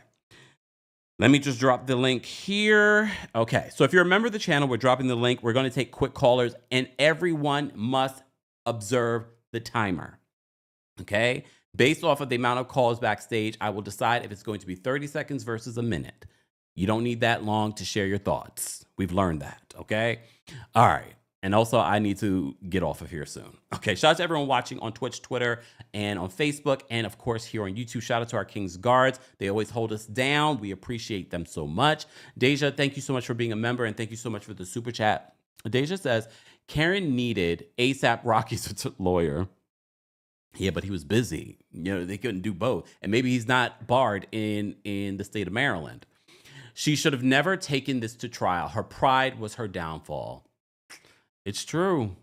Let me just drop the link here. Okay, so if you're a member of the channel, we're dropping the link. We're going to take quick callers, and everyone must observe the timer. Okay? Based off of the amount of calls backstage, I will decide if it's going to be 30 seconds versus a minute. You don't need that long to share your thoughts. We've learned that, okay? All right. And also, I need to get off of here soon. Okay, shout out to everyone watching on Twitch, Twitter, and on Facebook, and of course here on YouTube. Shout out to our King's Guards. They always hold us down. We appreciate them so much. Deja, thank you so much for being a member, and thank you so much for the super chat. Deja says, Karen needed ASAP Rocky's lawyer. Yeah, but he was busy. You know, they couldn't do both. And maybe he's not barred in the state of Maryland. She should have never taken this to trial. Her pride was her downfall. It's true.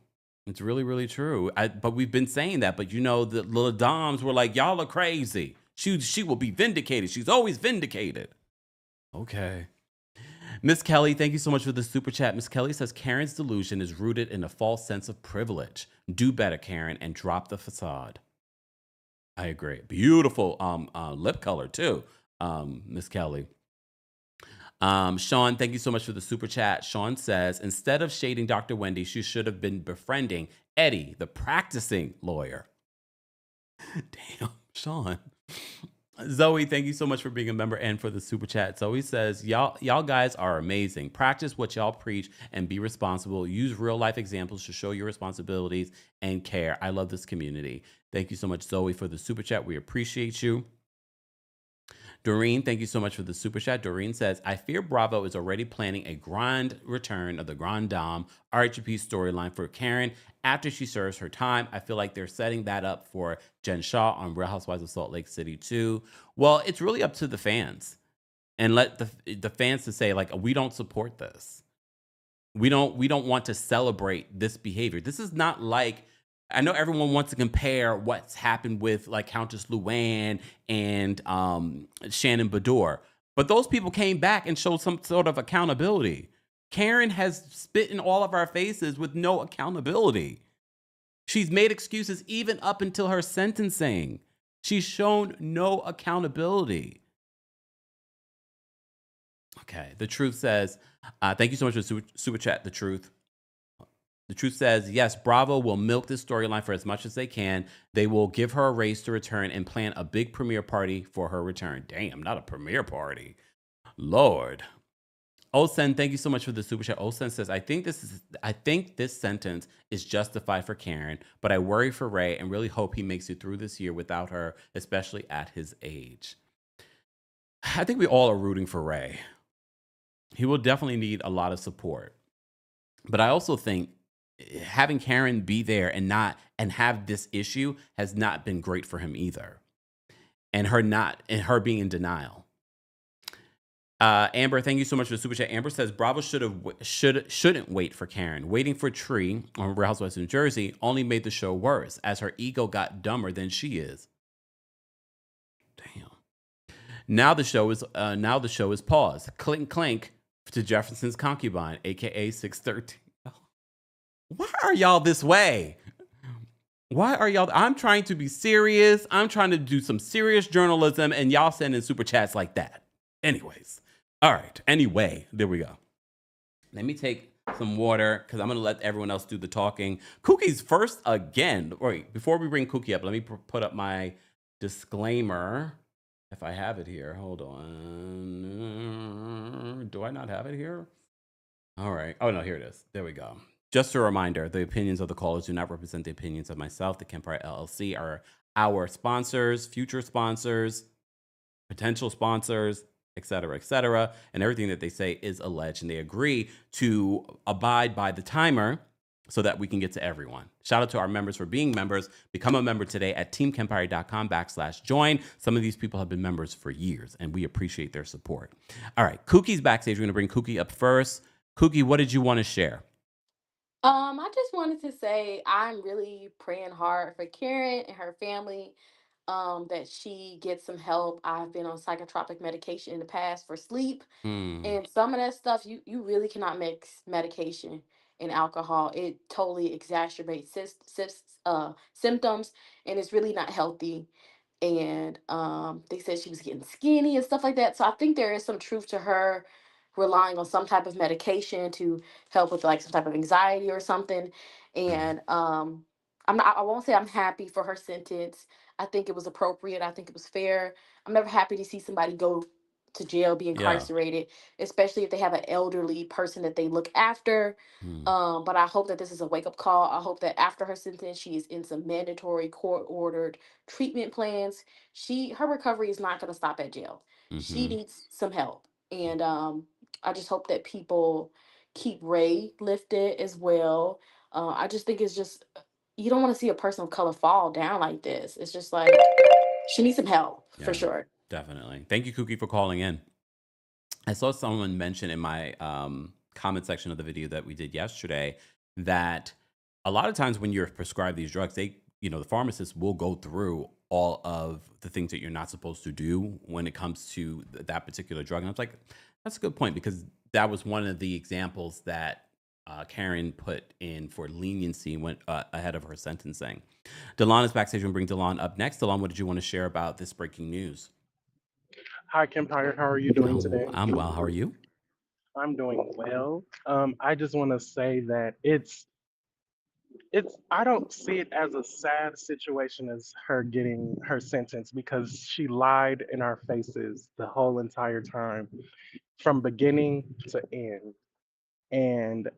It's really, really true. But we've been saying that. But, you know, the little Doms were like, y'all are crazy. She will be vindicated. She's always vindicated. Okay. Miss Kelly, thank you so much for the super chat. Miss Kelly says, Karen's delusion is rooted in a false sense of privilege. Do better, Karen, and drop the facade. I agree. Beautiful lip color, too, Miss Kelly. Sean, thank you so much for the super chat. Sean says, instead of shading Dr. Wendy, she should have been befriending Eddie, the practicing lawyer. Damn, Sean. Zoe, thank you so much for being a member and for the super chat. Zoe says, y'all guys are amazing. Practice what y'all preach and be responsible. Use real life examples to show your responsibilities and care. I love this community. Thank you so much, Zoe, for the super chat. We appreciate you. Doreen, thank you so much for the super chat. Doreen says, I fear Bravo is already planning a grand return of the Grand Dame RHP storyline for Karen after she serves her time. I feel like they're setting that up for Jen Shah on Real Housewives of Salt Lake City too. Well, it's really up to the fans, and let the fans to say, like, we don't support this. We don't want to celebrate this behavior. This is not like, I know everyone wants to compare what's happened with like Countess Luann and Shannon Bedore, but those people came back and showed some sort of accountability. Karen has spit in all of our faces with no accountability. She's made excuses even up until her sentencing. She's shown no accountability. Okay, the truth says, thank you so much for the super chat, the truth. The truth says, yes, Bravo will milk this storyline for as much as they can. They will give her a raise to return and plan a big premiere party for her return. Damn, not a premiere party. Lord. Olsen, thank you so much for the super chat. Olsen says, I think this sentence is justified for Karen, but I worry for Ray and really hope he makes it through this year without her, especially at his age. I think we all are rooting for Ray. He will definitely need a lot of support. But I also think having Karen be there and have this issue has not been great for him either. And her being in denial. Amber, thank you so much for the super chat. Amber says Bravo shouldn't wait for Karen. Waiting for Tree on Real Housewives of New Jersey only made the show worse as her ego got dumber than she is. Damn. Now the show is paused. Clink clink to Jefferson's concubine, aka 613. Why are y'all this way? Why are y'all? I'm trying to be serious. I'm trying to do some serious journalism, and y'all sending super chats like that. Anyways, all right. Anyway, there we go. Let me take some water because I'm going to let everyone else do the talking. Cookie's first again. Wait, before we bring Cookie up, let me put up my disclaimer. If I have it here, hold on. Do I not have it here? All right. Oh, no, here it is. There we go. Just a reminder, the opinions of the callers do not represent the opinions of myself. The Kempire LLC are our sponsors, future sponsors, potential sponsors, et cetera, and everything that they say is alleged, and they agree to abide by the timer so that we can get to everyone. Shout out to our members for being members. Become a member today at teamkempire.com/join. Some of these people have been members for years, and we appreciate their support. All right, Kookie's backstage. We're going to bring Kookie up first. Kookie, what did you want to share? I just wanted to say I'm really praying hard for Karen and her family, that she gets some help. I've been on psychotropic medication in the past for sleep, and some of that stuff you really cannot mix medication and alcohol. It totally exacerbates symptoms, and it's really not healthy. And they said she was getting skinny and stuff like that. So I think there is some truth to her relying on some type of medication to help with like some type of anxiety or something. And I won't say I'm happy for her sentence. I think it was appropriate. I think it was fair. I'm never happy to see somebody go to jail, be incarcerated, especially if they have an elderly person that they look after. But I hope that this is a wake-up call. I hope that after her sentence, she is in some mandatory court-ordered treatment plans. Her recovery is not going to stop at jail. She needs some help. And I just hope that people keep Ray lifted as well. I just think it's just, you don't want to see a person of color fall down like this. It's just like, she needs some help for sure. Definitely. Thank you, Kookie, for calling in. I saw someone mention in my comment section of the video that we did yesterday that a lot of times when you're prescribed these drugs, the pharmacist will go through all of the things that you're not supposed to do when it comes to that particular drug. And I was like, that's a good point, because that was one of the examples that Karen put in for leniency went ahead of her sentencing. Delon is backstage. We'll bring Delon up next. Delon, what did you want to share about this breaking news? Hi, Kempire. How are you doing today? I'm well. How are you? I'm doing well. I just want to say that I don't see it as a sad situation as her getting her sentence, because she lied in our faces the whole entire time, from beginning to end. And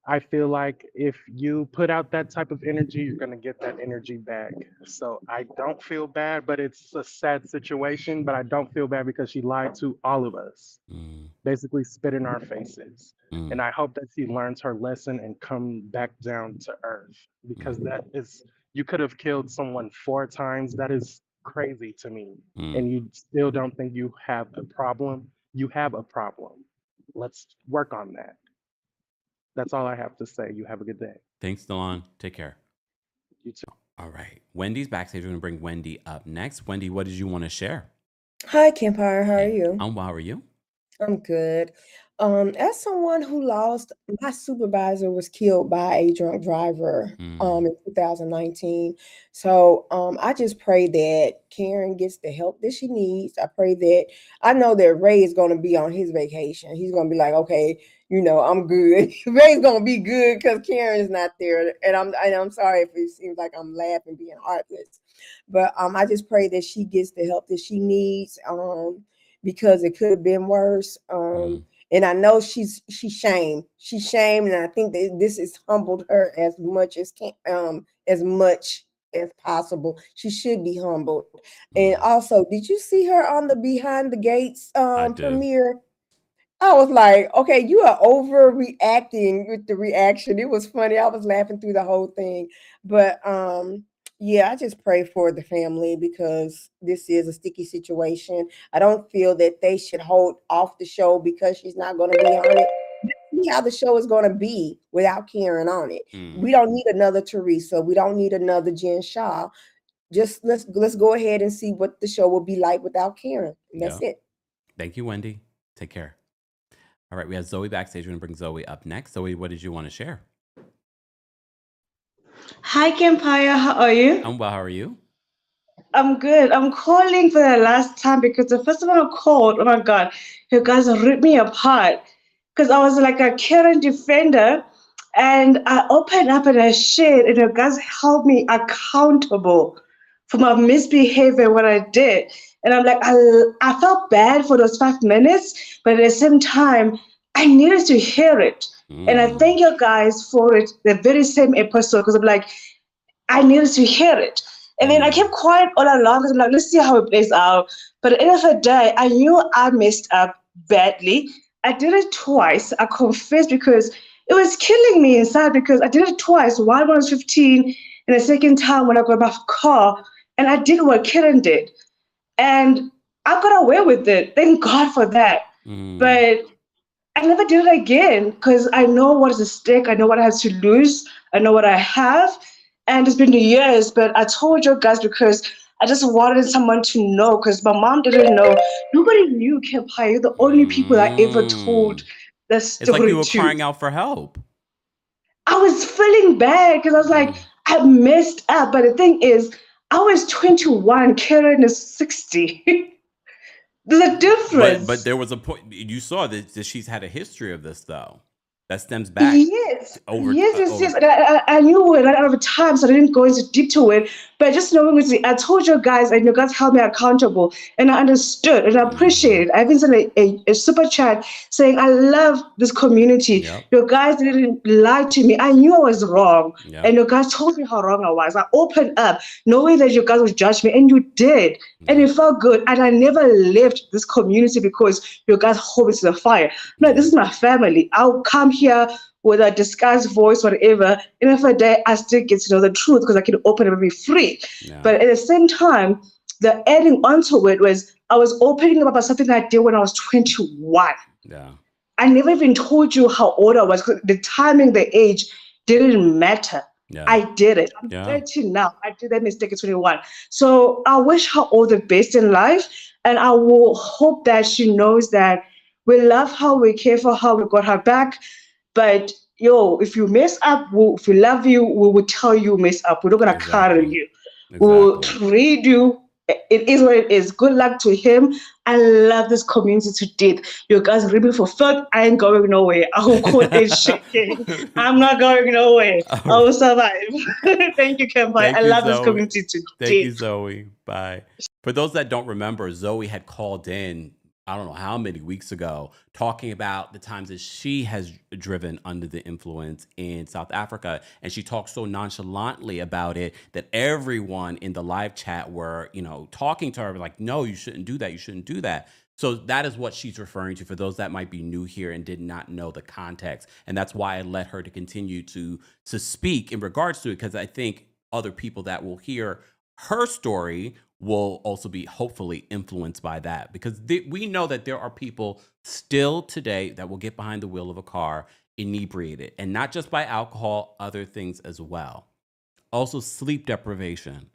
I feel like if you put out that type of energy, you're going to get that energy back. So I don't feel bad, but it's a sad situation. But I don't feel bad because she lied to all of us, basically spit in our faces. And I hope that she learns her lesson and come back down to earth, because you could have killed someone 4 times. That is crazy to me. And you still don't think you have a problem. You have a problem. Let's work on that. That's all I have to say. You have a good day. Thanks, Delon. Take care. You too. All right. Wendy's backstage. We're going to bring Wendy up next. Wendy, what did you want to share? Hi, Kempire. How are you? I'm well. How are you? I'm good. As someone who lost, my supervisor was killed by a drunk driver in 2019. So I just pray that Karen gets the help that she needs. I know that Ray is going to be on his vacation. He's going to be like, okay, I'm good. Ray's going to be good because Karen is not there. And I'm sorry if it seems like I'm laughing, being heartless. But I just pray that she gets the help that she needs, because it could have been worse. And I know she's shamed. She's shamed, and I think that this has humbled her as much as possible. She should be humbled. And also, did you see her on the Behind the Gates premiere? I was like, okay, you are overreacting with the reaction. It was funny. I was laughing through the whole thing. But yeah, I just pray for the family, because this is a sticky situation. I don't feel that they should hold off the show because she's not going to be on it. See how the show is going to be without Karen on it. We don't need another Teresa. We don't need another Jen Shaw. Just let's go ahead and see what the show will be like without Karen. And that's it. Thank you, Wendy. Take care. All right, we have Zoe backstage. We're going to bring Zoe up next. Zoe, what did you want to share? Hi, Kempire. How are you? I'm well. How are you? I'm good. I'm calling for the last time because the first time I called, oh my God, you guys ripped me apart, because I was like a Karen defender, and I opened up and I shared, and you guys held me accountable for my misbehavior, what I did. And I'm like, I felt bad for those 5 minutes, but at the same time, I needed to hear it, And I thank you guys for it, the very same episode, because I'm like, I needed to hear it. And then I kept quiet all along because I'm like, let's see how it plays out. But at the end of the day, I knew I messed up badly. I did it twice. I confessed because it was killing me inside because I did it twice. One when I was 15 and the second time when I got my car. And I did what Karen did. And I got away with it. Thank God for that. But I never did it again because I know what is at stake. I know what I have to lose. I know what I have. And it's been years, but I told you guys because I just wanted someone to know because my mom didn't know. Nobody knew Kempire. You're the only people I ever told that story to. It's like you were crying out for help. I was feeling bad because I was like, I messed up. But the thing is, I was 21. Karen is 60. There's a difference. But there was a point. You saw that she's had a history of this, though. That stems back. Yes. Yes. I knew it right out of time, so I didn't go into deep to it. But just knowing it, I told you guys, and you guys held me accountable, and I understood, and I appreciate it. I even sent a super chat saying, I love this community. Yep. You guys didn't lie to me. I knew I was wrong, and you guys told me how wrong I was. I opened up, knowing that you guys would judge me, and you did. And it felt good. And I never left this community because you guys hold me to the fire. No, this is my family. I'll come here with a disguised voice, whatever. And if a day I still get to know the truth because I can open up and be free. Yeah. But at the same time, the adding onto it was I was opening up about something I did when I was 21. Yeah. I never even told you how old I was because the timing, the age didn't matter. Yeah. I did it. I'm 30 now. I did that mistake at 21. So I wish her all the best in life. And I will hope that she knows that we love her, we care for her, we got her back. But if you mess up, if we love you, we will tell you mess up. We're not going to carry you. We'll read you. It is what it is. Good luck to him. I love this community to death. You guys are really fulfilled. I ain't going nowhere. I will quit this shaking. I'm not going nowhere. I will survive. Thank you, Kempire. I love this community to death. Thank you, Zoe. Bye. For those that don't remember, Zoe had called in, I don't know how many weeks ago, talking about the times that she has driven under the influence in South Africa. And she talked so nonchalantly about it that everyone in the live chat were, talking to her like, no, you shouldn't do that. You shouldn't do that. So that is what she's referring to for those that might be new here and did not know the context. And that's why I let her to continue to speak in regards to it, because I think other people that will hear her story will also be hopefully influenced by that, because we know that there are people still today that will get behind the wheel of a car inebriated, and not just by alcohol, other things as well. Also, sleep deprivation.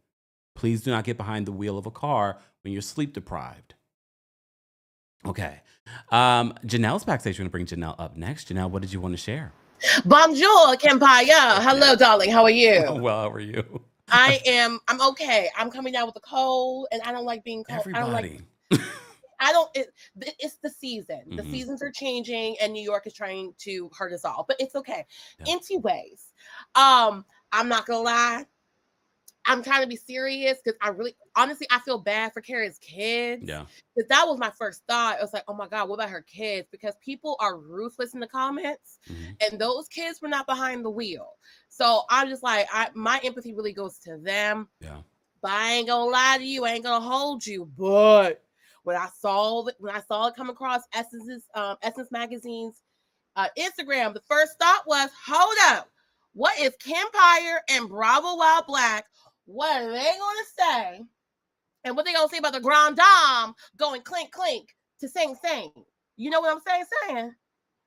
Please do not get behind the wheel of a car when you're sleep deprived. Okay. Janelle's backstage. We're going to bring Janelle up next. Janelle, what did you want to share? Bonjour, Kempire. Hello, darling. How are you? Well, how are you? I'm okay. I'm coming down with a cold, and I don't like being cold. Everybody. It's the season. Mm-hmm. The seasons are changing, and New York is trying to hurt us all, but it's okay. Yeah. Anyways, I'm not gonna lie. I'm trying to be serious because honestly, I feel bad for Karen's kids. Yeah. Because that was my first thought. I was like, oh my God, what about her kids? Because people are ruthless in the comments, and those kids were not behind the wheel. So I'm just like, my empathy really goes to them. Yeah. But I ain't gonna lie to you, I ain't gonna hold you. But when I saw it come across Essence Magazine's Instagram, the first thought was, hold up, what is Kempire and Bravo Wild Black? What are they gonna say? And what they gonna say about the Grand Dame going clink clink to sing sing? You know what I'm saying?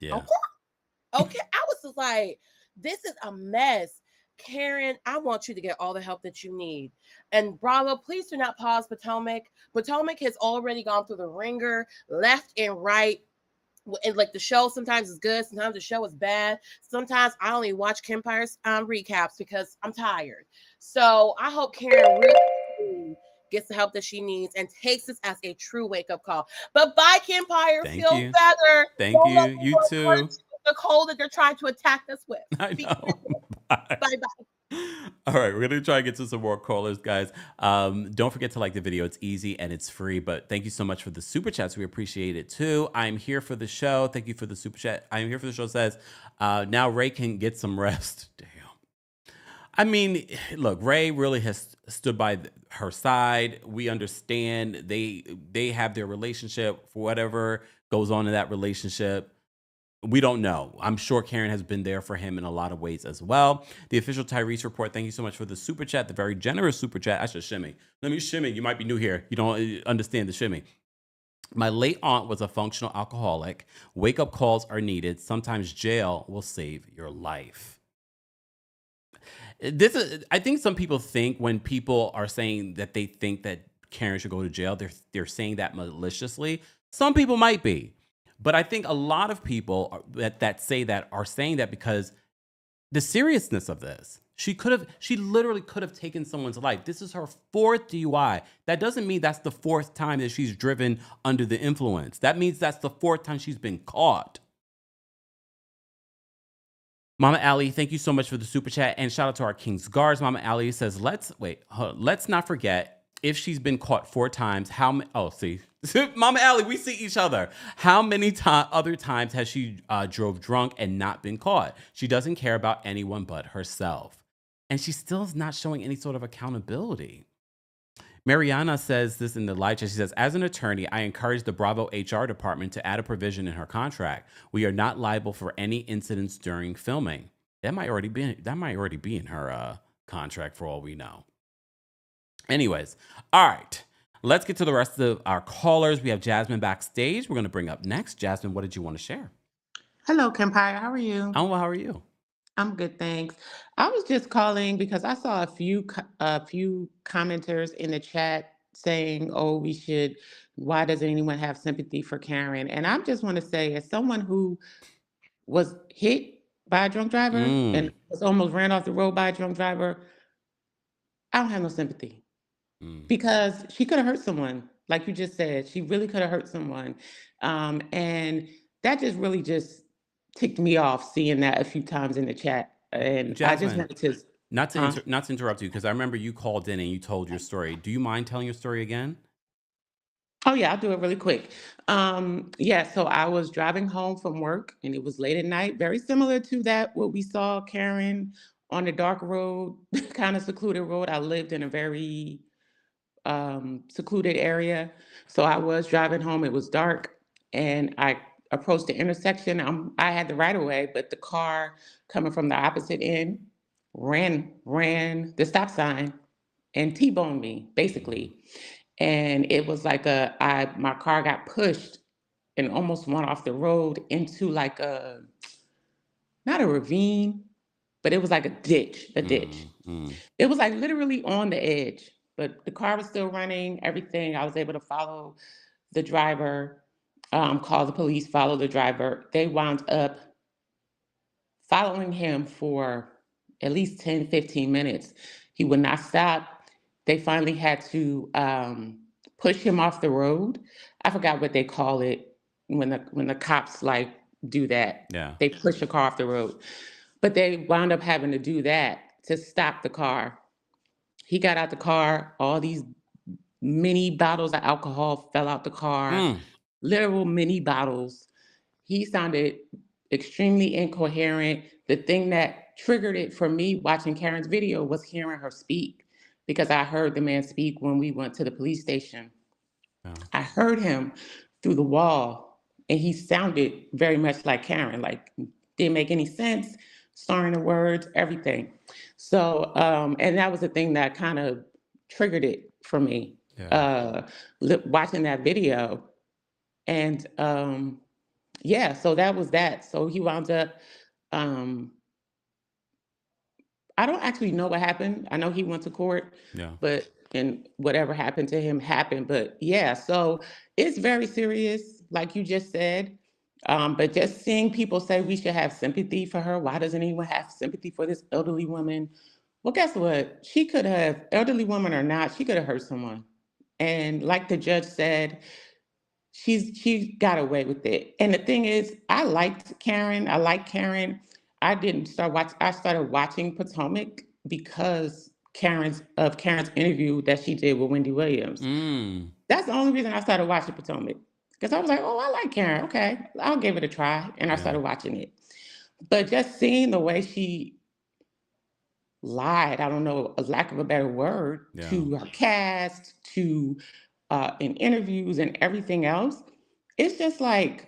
Yeah. Okay. I was just like, this is a mess. Karen, I want you to get all the help that you need. And Bravo, please do not pause Potomac. Potomac has already gone through the ringer, left and right. And like the show sometimes is good, sometimes the show is bad. Sometimes I only watch Kempire's recaps because I'm tired. So I hope Karen really gets the help that she needs and takes this as a true wake-up call. But bye, Kempire. Feel better. Thank you. You too. The cold that they're trying to attack us with. I know. Bye. Bye. All right, we're gonna try and get to some more callers, guys. Don't forget to like the video. It's easy and it's free. But thank you so much for the super chats. We appreciate it too. I'm here for the show. Thank you for the super chat. I'm here for the show says, now Ray can get some rest. Damn. I mean, look, Ray really has stood by her side. We understand they have their relationship for whatever goes on in that relationship. We don't know. I'm sure Karen has been there for him in a lot of ways as well. The official Tyrese report. Thank you so much for the super chat, the very generous super chat. I should shimmy. Let me shimmy. You might be new here. You don't understand the shimmy. My late aunt was a functional alcoholic. Wake up calls are needed. Sometimes jail will save your life. I think some people think when people are saying that they think that Karen should go to jail, they're saying that maliciously. Some people might be. But I think a lot of people that say that are saying that because the seriousness of this. She literally could have taken someone's life. This is her 4th DUI. That doesn't mean that's the 4th time that she's driven under the influence. That means that's the 4th time she's been caught. Mama Allie, thank you so much for the super chat. And shout out to our King's Guards. Mama Allie says, let's not forget, if she's been caught 4 times, see. Mama Allie, we see each other. How many other times has she drove drunk and not been caught? She doesn't care about anyone but herself. And she still is not showing any sort of accountability. Mariana says this in the live chat. She says, as an attorney, I encourage the Bravo HR department to add a provision in her contract. We are not liable for any incidents during filming. That might already be in her contract for all we know. Anyways, all right. Let's get to the rest of our callers. We have Jasmine backstage. We're going to bring up next. Jasmine, what did you want to share? Hello, Kempire. How are you? Oh, well, how are you? I'm good, thanks. I was just calling because I saw a few commenters in the chat saying, "Oh, why doesn't anyone have sympathy for Karen?" And I just want to say, as someone who was hit by a drunk driver and was almost ran off the road by a drunk driver, I don't have no sympathy. Because she could have hurt someone, like you just said. She really could have hurt someone. And that just really just ticked me off seeing that a few times in the chat. And Jasmine, I just wanted to... Not to interrupt you, because I remember you called in and you told your story. Do you mind telling your story again? Oh, yeah, I'll do it really quick. So I was driving home from work and it was late at night, very similar to what we saw Karen on the dark road, kind of secluded road. I lived in a very secluded area. So I was driving home. It was dark and I approached the intersection. I had the right of way, but the car coming from the opposite end ran the stop sign and T-boned me, basically. And it was like my car got pushed and almost went off the road into like not a ravine, but it was like a ditch. It was like literally on the edge, but the car was still running, everything. I was able to follow the driver, call the police, follow the driver. They wound up following him for at least 10, 15 minutes. He would not stop. They finally had to push him off the road. I forgot what they call it when the cops like do that. Yeah. They push a car off the road. But they wound up having to do that to stop the car. He got out the car, all these mini bottles of alcohol fell out the car, literal mini bottles. He sounded extremely incoherent. The thing that triggered it for me watching Karen's video was hearing her speak, because I heard the man speak when we went to the police station. Yeah. I heard him through the wall and he sounded very much like Karen, like didn't make any sense, slurring the words, everything. So, and that was the thing that kind of triggered it for me, watching that video. And so that was that. So he wound up, I don't actually know what happened. I know he went to court, and whatever happened to him happened. But yeah, so it's very serious, like you just said. But just seeing people say we should have sympathy for her. Why doesn't anyone have sympathy for this elderly woman? Well, guess what? She could have, elderly woman or not, she could have hurt someone. And like the judge said, she got away with it. And the thing is, I liked Karen. I like Karen. I started watching Potomac because Karen's interview that she did with Wendy Williams. Mm. That's the only reason I started watching Potomac. Because I was like, oh, I like Karen. Okay, I'll give it a try. And I started watching it. But just seeing the way she lied, I don't know, a lack of a better word, to her cast, to in interviews and everything else, it's just like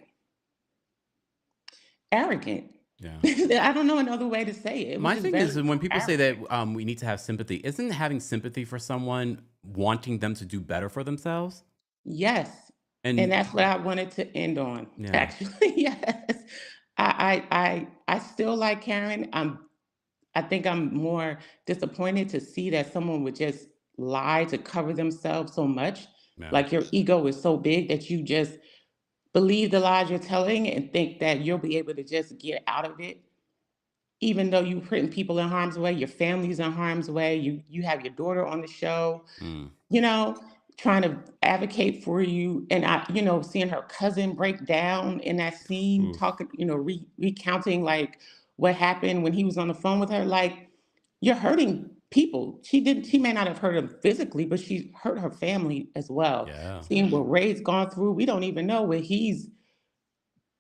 arrogant. Yeah. I don't know another way to say it. It was My just thing is when people say arrogant. that we need to have sympathy, isn't having sympathy for someone wanting them to do better for themselves? Yes. And And that's what I wanted to end on. yeah, Actually, yes. I still like Karen. I think I'm more disappointed to see that someone would just lie to cover themselves so much. yeah, Like your ego is so big that you just believe the lies you're telling and think that you'll be able to just get out of it. Even though you're putting people in harm's way, your family's in harm's way, you have your daughter on the show, mm, you know, trying to advocate for you. And seeing her cousin break down in that scene, oof, talking, recounting like what happened when he was on the phone with her. Like, you're hurting people. She may not have hurt him physically, but she hurt her family as well. yeah, Seeing what Ray's gone through, we don't even know what he's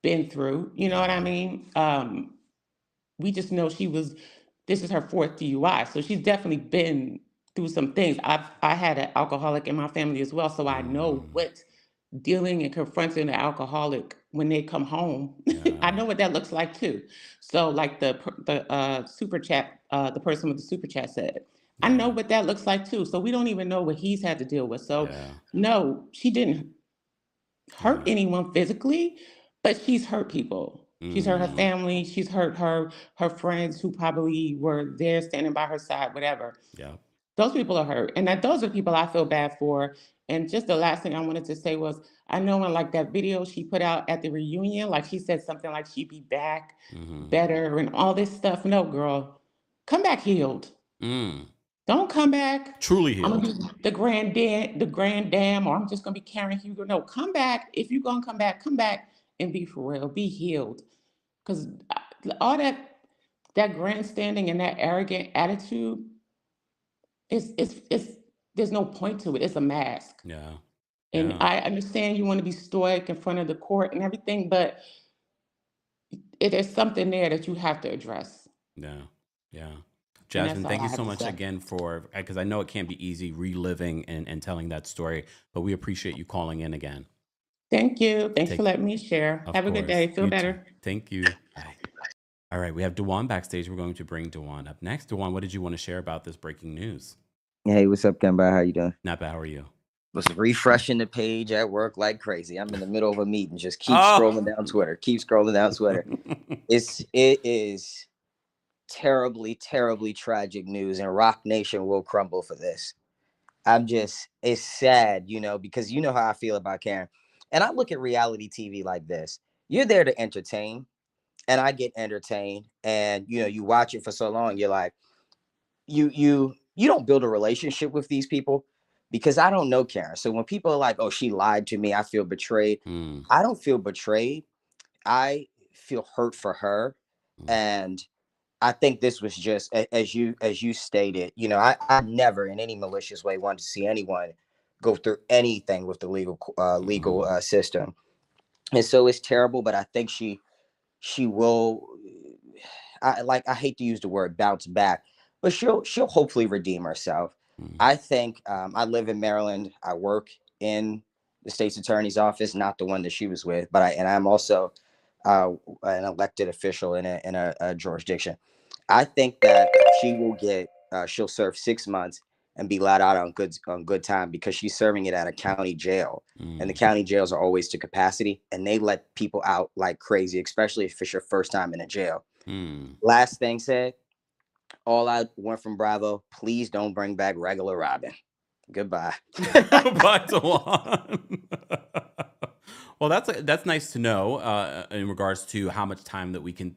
been through. You know what I yeah, mean? We just know this is her fourth DUI. So she's definitely been through some things. I had an alcoholic in my family as well. So I know mm, what dealing and confronting an alcoholic when they come home. I yeah, know what that looks like too. So like the super chat, the person with the super chat said, I know yeah, what that looks like too. So we don't even know what he's had to deal with. So yeah, no, she didn't hurt yeah, anyone physically, but she's hurt people. She's hurt her mm, family. She's hurt her friends who probably were there standing by her side, whatever. yeah, Those people are hurt. And those are people I feel bad for. And just the last thing I wanted to say was I know in like that video she put out at the reunion, like she said something like she'd be back mm-hmm, better and all this stuff. No, girl, come back healed. mm. Don't come back. Truly I'm gonna healed. be the grand dam, or I'm just gonna be Karen Hugo. No, come back. If you're gonna come back and be for real, be healed. Because all that grandstanding and that arrogant attitude is there's no point to it. It's a mask. Yeah, And yeah, I understand you want to be stoic in front of the court and everything, but there's something there that you have to address. yeah, yeah. And that's Jasmine, all thank you I so have to much say. again because I know it can't be easy reliving and telling that story, but we appreciate you calling in again. Thank you. Thanks for Take, letting me share. of Have a good course, day. Feel you too. better. Thank you. Bye. All right, we have Dewan backstage. We're going to bring Dewan up next. Dewan, what did you want to share about this breaking news? Hey, what's up, Kempire? How you doing? Not bad. How are you? Was refreshing the page at work like crazy. I'm in the middle of a meeting. Just keep Oh. scrolling down Twitter. Keep scrolling down Twitter. It is terribly, terribly tragic news, and Rock Nation will crumble for this. It's sad, because you know how I feel about Karen. And I look at reality TV like this. You're there to entertain, and I get entertained. And you watch it for so long, you're like, you don't build a relationship with these people because I don't know Karen. So when people are like, "Oh, she lied to me," I feel betrayed. I don't feel betrayed. I feel hurt for her, and I think this was just as you stated. I never in any malicious way want to see anyone go through anything with the legal system, and so it's terrible. But I think she will. I hate to use the word bounce back, but she'll hopefully redeem herself. I think I live in Maryland. I work in the state's attorney's office, not the one that she was with, but I'm also an elected official in a jurisdiction. I think that she'll serve 6 months and be let out on good time because she's serving it at a county jail, and the county jails are always to capacity, and they let people out like crazy, especially if it's your first time in a jail. Last thing said, all I want from Bravo, please don't bring back regular Robin. Goodbye. Bye, Dewan. Well, that's nice to know in regards to how much time that we can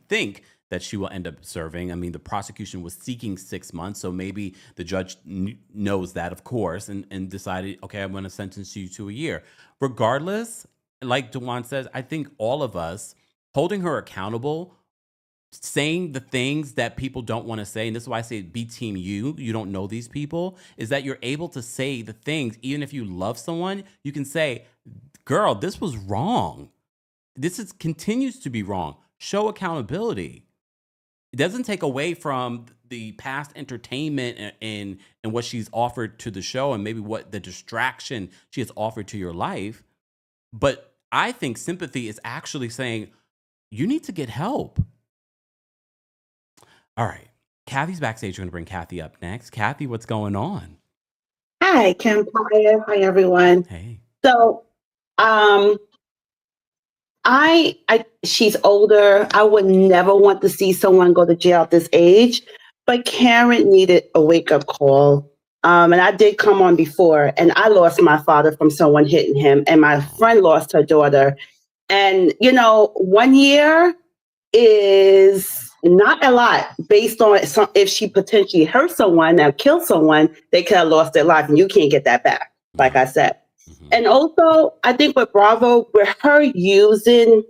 think that she will end up serving. I mean, the prosecution was seeking 6 months, so maybe the judge knows that, of course, and decided, okay, I'm going to sentence you to a year. Regardless, like Dewan says, I think all of us holding her accountable saying the things that people don't want to say, and this is why I say be team you don't know these people, is that you're able to say the things, even if you love someone, you can say, girl, this was wrong. Continues to be wrong. Show accountability. It doesn't take away from the past entertainment and what she's offered to the show and maybe what the distraction she has offered to your life. But I think sympathy is actually saying, you need to get help. All right. Kathy's backstage. We're going to bring Kathy up next. Kathy, what's going on? Hi, Kempire. Hi, everyone. Hey. So, she's older. I would never want to see someone go to jail at this age, but Karen needed a wake-up call. And I did come on before, and I lost my father from someone hitting him, and my friend lost her daughter. And, 1 year is not a lot based on if she potentially hurt someone or killed someone, they could have lost their life and you can't get that back, like I said. And also, I think with Bravo, with her using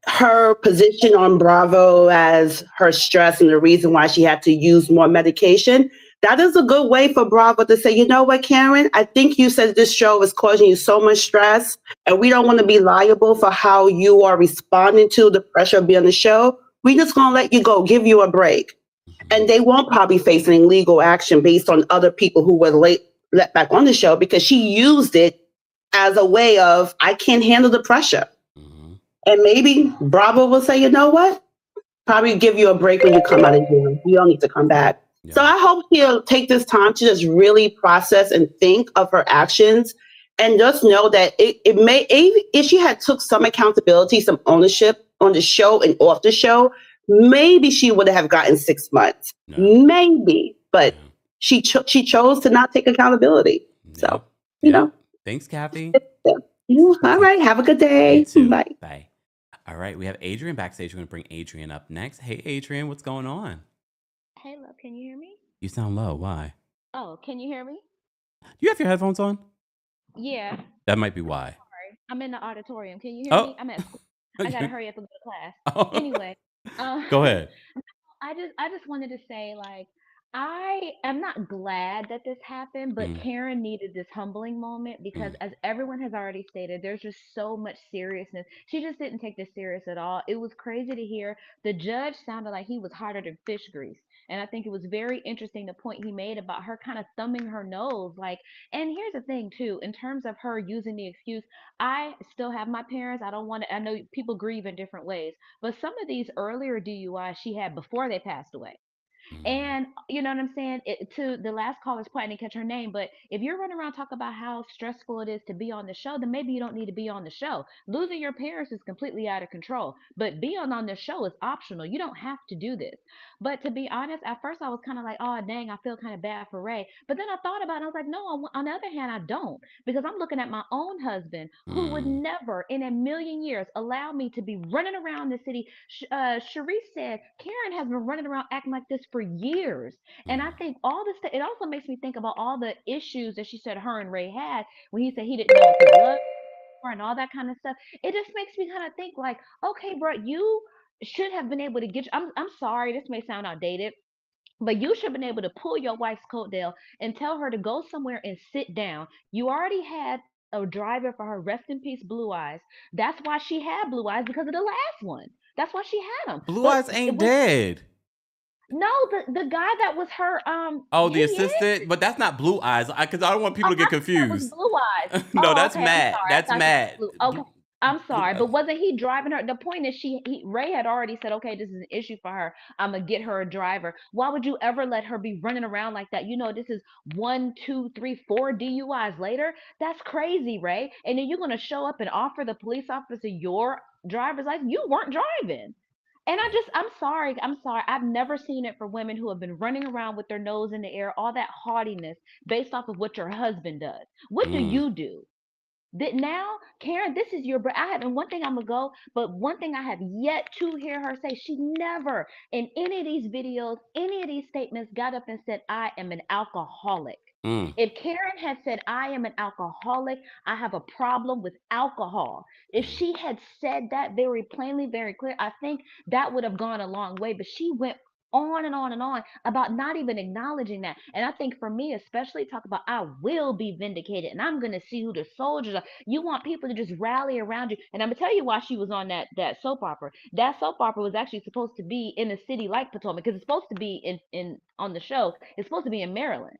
her position on Bravo as her stress and the reason why she had to use more medication, that is a good way for Bravo to say, you know what, Karen, I think you said this show is causing you so much stress and we don't want to be liable for how you are responding to the pressure of being on the show. We just going to let you go, give you a break. And they won't probably face any legal action based on other people who were let back on the show because she used it as a way of, I can't handle the pressure. And maybe Bravo will say, you know what? Probably give you a break when you come out of jail. You don't need to come back. Yeah. So I hope she'll take this time to just really process and think of her actions and just know that it may, if she had took some accountability, some ownership on the show and off the show, maybe she would have gotten 6 months. No. Maybe, but she chose to not take accountability. So, Thanks, Kathy. All right. Have a good day. You too. Bye. Bye. All right. We have Adrian backstage. We're going to bring Adrian up next. Hey, Adrian, what's going on? Hey, love, can you hear me? You sound low. Why? Oh, can you hear me? You have your headphones on? Yeah. That might be why. Sorry. I'm in the auditorium. Can you hear me? I'm at school. I got to hurry up and go to class. Anyway. Go ahead. I just wanted to say, like, I am not glad that this happened, but Karen needed this humbling moment because, as everyone has already stated, there's just so much seriousness. She just didn't take this serious at all. It was crazy to hear. The judge sounded like he was harder than fish grease. And I think it was very interesting the point he made about her kind of thumbing her nose. Like, and here's the thing, too, in terms of her using the excuse, I still have my parents. I don't want to, I know people grieve in different ways, but some of these earlier DUIs she had before they passed away. And you know what I'm saying? To the last caller's point, I didn't catch her name, but if you're running around talking about how stressful it is to be on the show, then maybe you don't need to be on the show. Losing your parents is completely out of control, but being on the show is optional. You don't have to do this. But to be honest, at first I was kind of like, oh, dang, I feel kind of bad for Ray. But then I thought about it. I was like, no, on the other hand, I don't. Because I'm looking at my own husband who would never in a million years allow me to be running around the city. Sharice said Karen has been running around acting like this for years. And I think all this, it also makes me think about all the issues that she said her and Ray had when he said he didn't know if he loved her and all that kind of stuff. It just makes me kind of think like, okay, bro, you should have been able to get, I'm sorry, this may sound outdated, but you should have been able to pull your wife's coattail and tell her to go somewhere and sit down. You already had a driver for her, rest in peace, Blue Eyes. That's why she had Blue Eyes, because of the last one. That's why she had them. Blue Eyes ain't dead. No, the guy that was her the assistant, but that's not Blue Eyes, because I don't want people to get confused. That was Blue Eyes. No, that's okay, Matt. That's Matt. Okay, I'm sorry, but wasn't he driving her? The point is, Ray had already said, okay, this is an issue for her. I'm gonna get her a driver. Why would you ever let her be running around like that? You know, this is 1, 2, 3, 4 DUIs later. That's crazy, Ray. And then you're gonna show up and offer the police officer your driver's license. You weren't driving. And I'm sorry. I've never seen it for women who have been running around with their nose in the air, all that haughtiness based off of what your husband does. What do you do? That now, Karen, this is your, I haven't, one thing I'm gonna go, but one thing I have yet to hear her say, she never in any of these videos, any of these statements got up and said, I am an alcoholic. If Karen had said, I am an alcoholic, I have a problem with alcohol, if she had said that very plainly, very clear, I think that would have gone a long way. But she went on and on and on about not even acknowledging that. And I think for me, especially, talk about I will be vindicated and I'm gonna see who the soldiers are. You want people to just rally around you. And I'm gonna tell you why she was on that soap opera. That soap opera was actually supposed to be in a city like Potomac, because it's supposed to be in on the show, it's supposed to be in Maryland.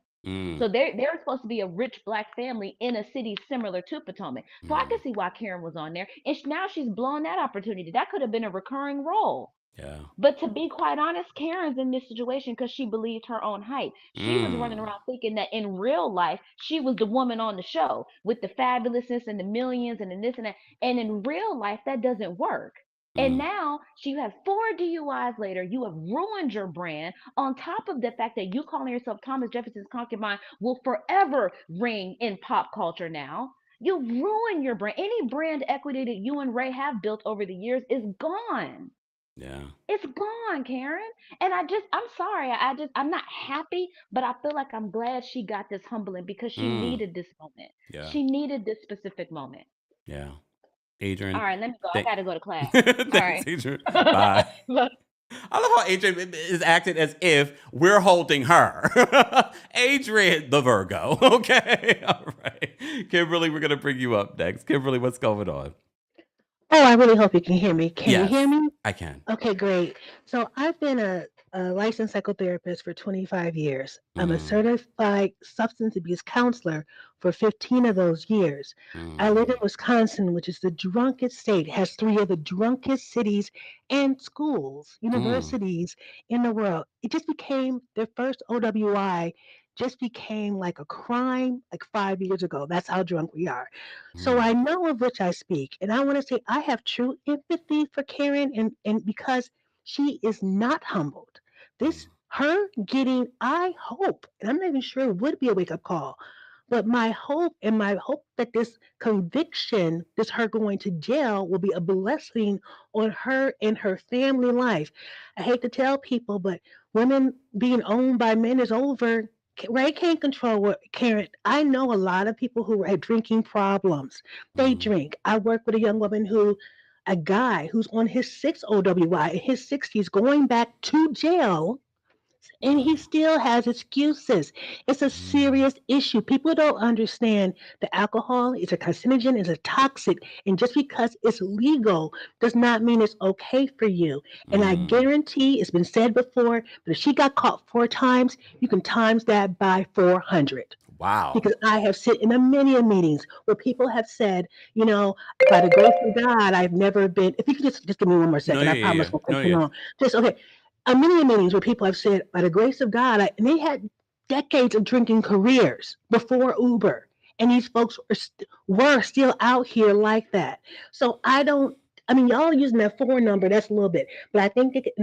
So they're supposed to be a rich black family in a city similar to Potomac. So I can see why Karen was on there. And now she's blown that opportunity. That could have been a recurring role. Yeah. But to be quite honest, Karen's in this situation because she believed her own hype. She was running around thinking that in real life, she was the woman on the show with the fabulousness and the millions and the this and that. And in real life, that doesn't work. And now you have 4 DUIs later. You have ruined your brand. On top of the fact that you calling yourself Thomas Jefferson's concubine will forever ring in pop culture now. You ruin your brand. Any brand equity that you and Ray have built over the years is gone. Yeah. It's gone, Karen. And I'm sorry. I'm not happy, but I feel like I'm glad she got this humbling because she needed this moment. Yeah. She needed this specific moment. Yeah. Adrian. All right, let me go. I got to go to class. Thanks, All right. Adrian. Bye. I love how Adrian is acting as if we're holding her. Adrian, the Virgo. Okay. All right. Kimberly, we're going to bring you up next. Kimberly, what's going on? Oh, I really hope you can hear me. Can you hear me? I can. Okay, great. So I've been a licensed psychotherapist for 25 years. I'm a certified substance abuse counselor for 15 of those years. I live in Wisconsin, which is the drunkest state, has 3 of the drunkest cities and schools, universities in the world. It just became their first OWI, just became like a crime like 5 years ago. That's how drunk we are. So I know of which I speak. And I want to say I have true empathy for Karen and because she is not humbled. Her getting, I hope, and I'm not even sure it would be a wake-up call, but my hope that this conviction, this her going to jail, will be a blessing on her and her family life. I hate to tell people, but women being owned by men is over. Ray can't control what Karen. I know a lot of people who have drinking problems. They drink. I work with a guy who's on his 6th OWI in his 60s, going back to jail, and he still has excuses. It's a serious issue. People don't understand that alcohol is a carcinogen, is a toxic, and just because it's legal does not mean it's okay for you. And I guarantee, it's been said before, but if she got caught 4 times, you can times that by 400. Wow. Because I have sit in many meetings where people have said, by the grace of God, I've never been. If you could just give me one more second, I promise won't take too long. Just okay. Many meetings where people have said, by the grace of God, and they had decades of drinking careers before Uber, and these folks were still out here like that. So y'all using that 4 number, that's a little bit, but I think it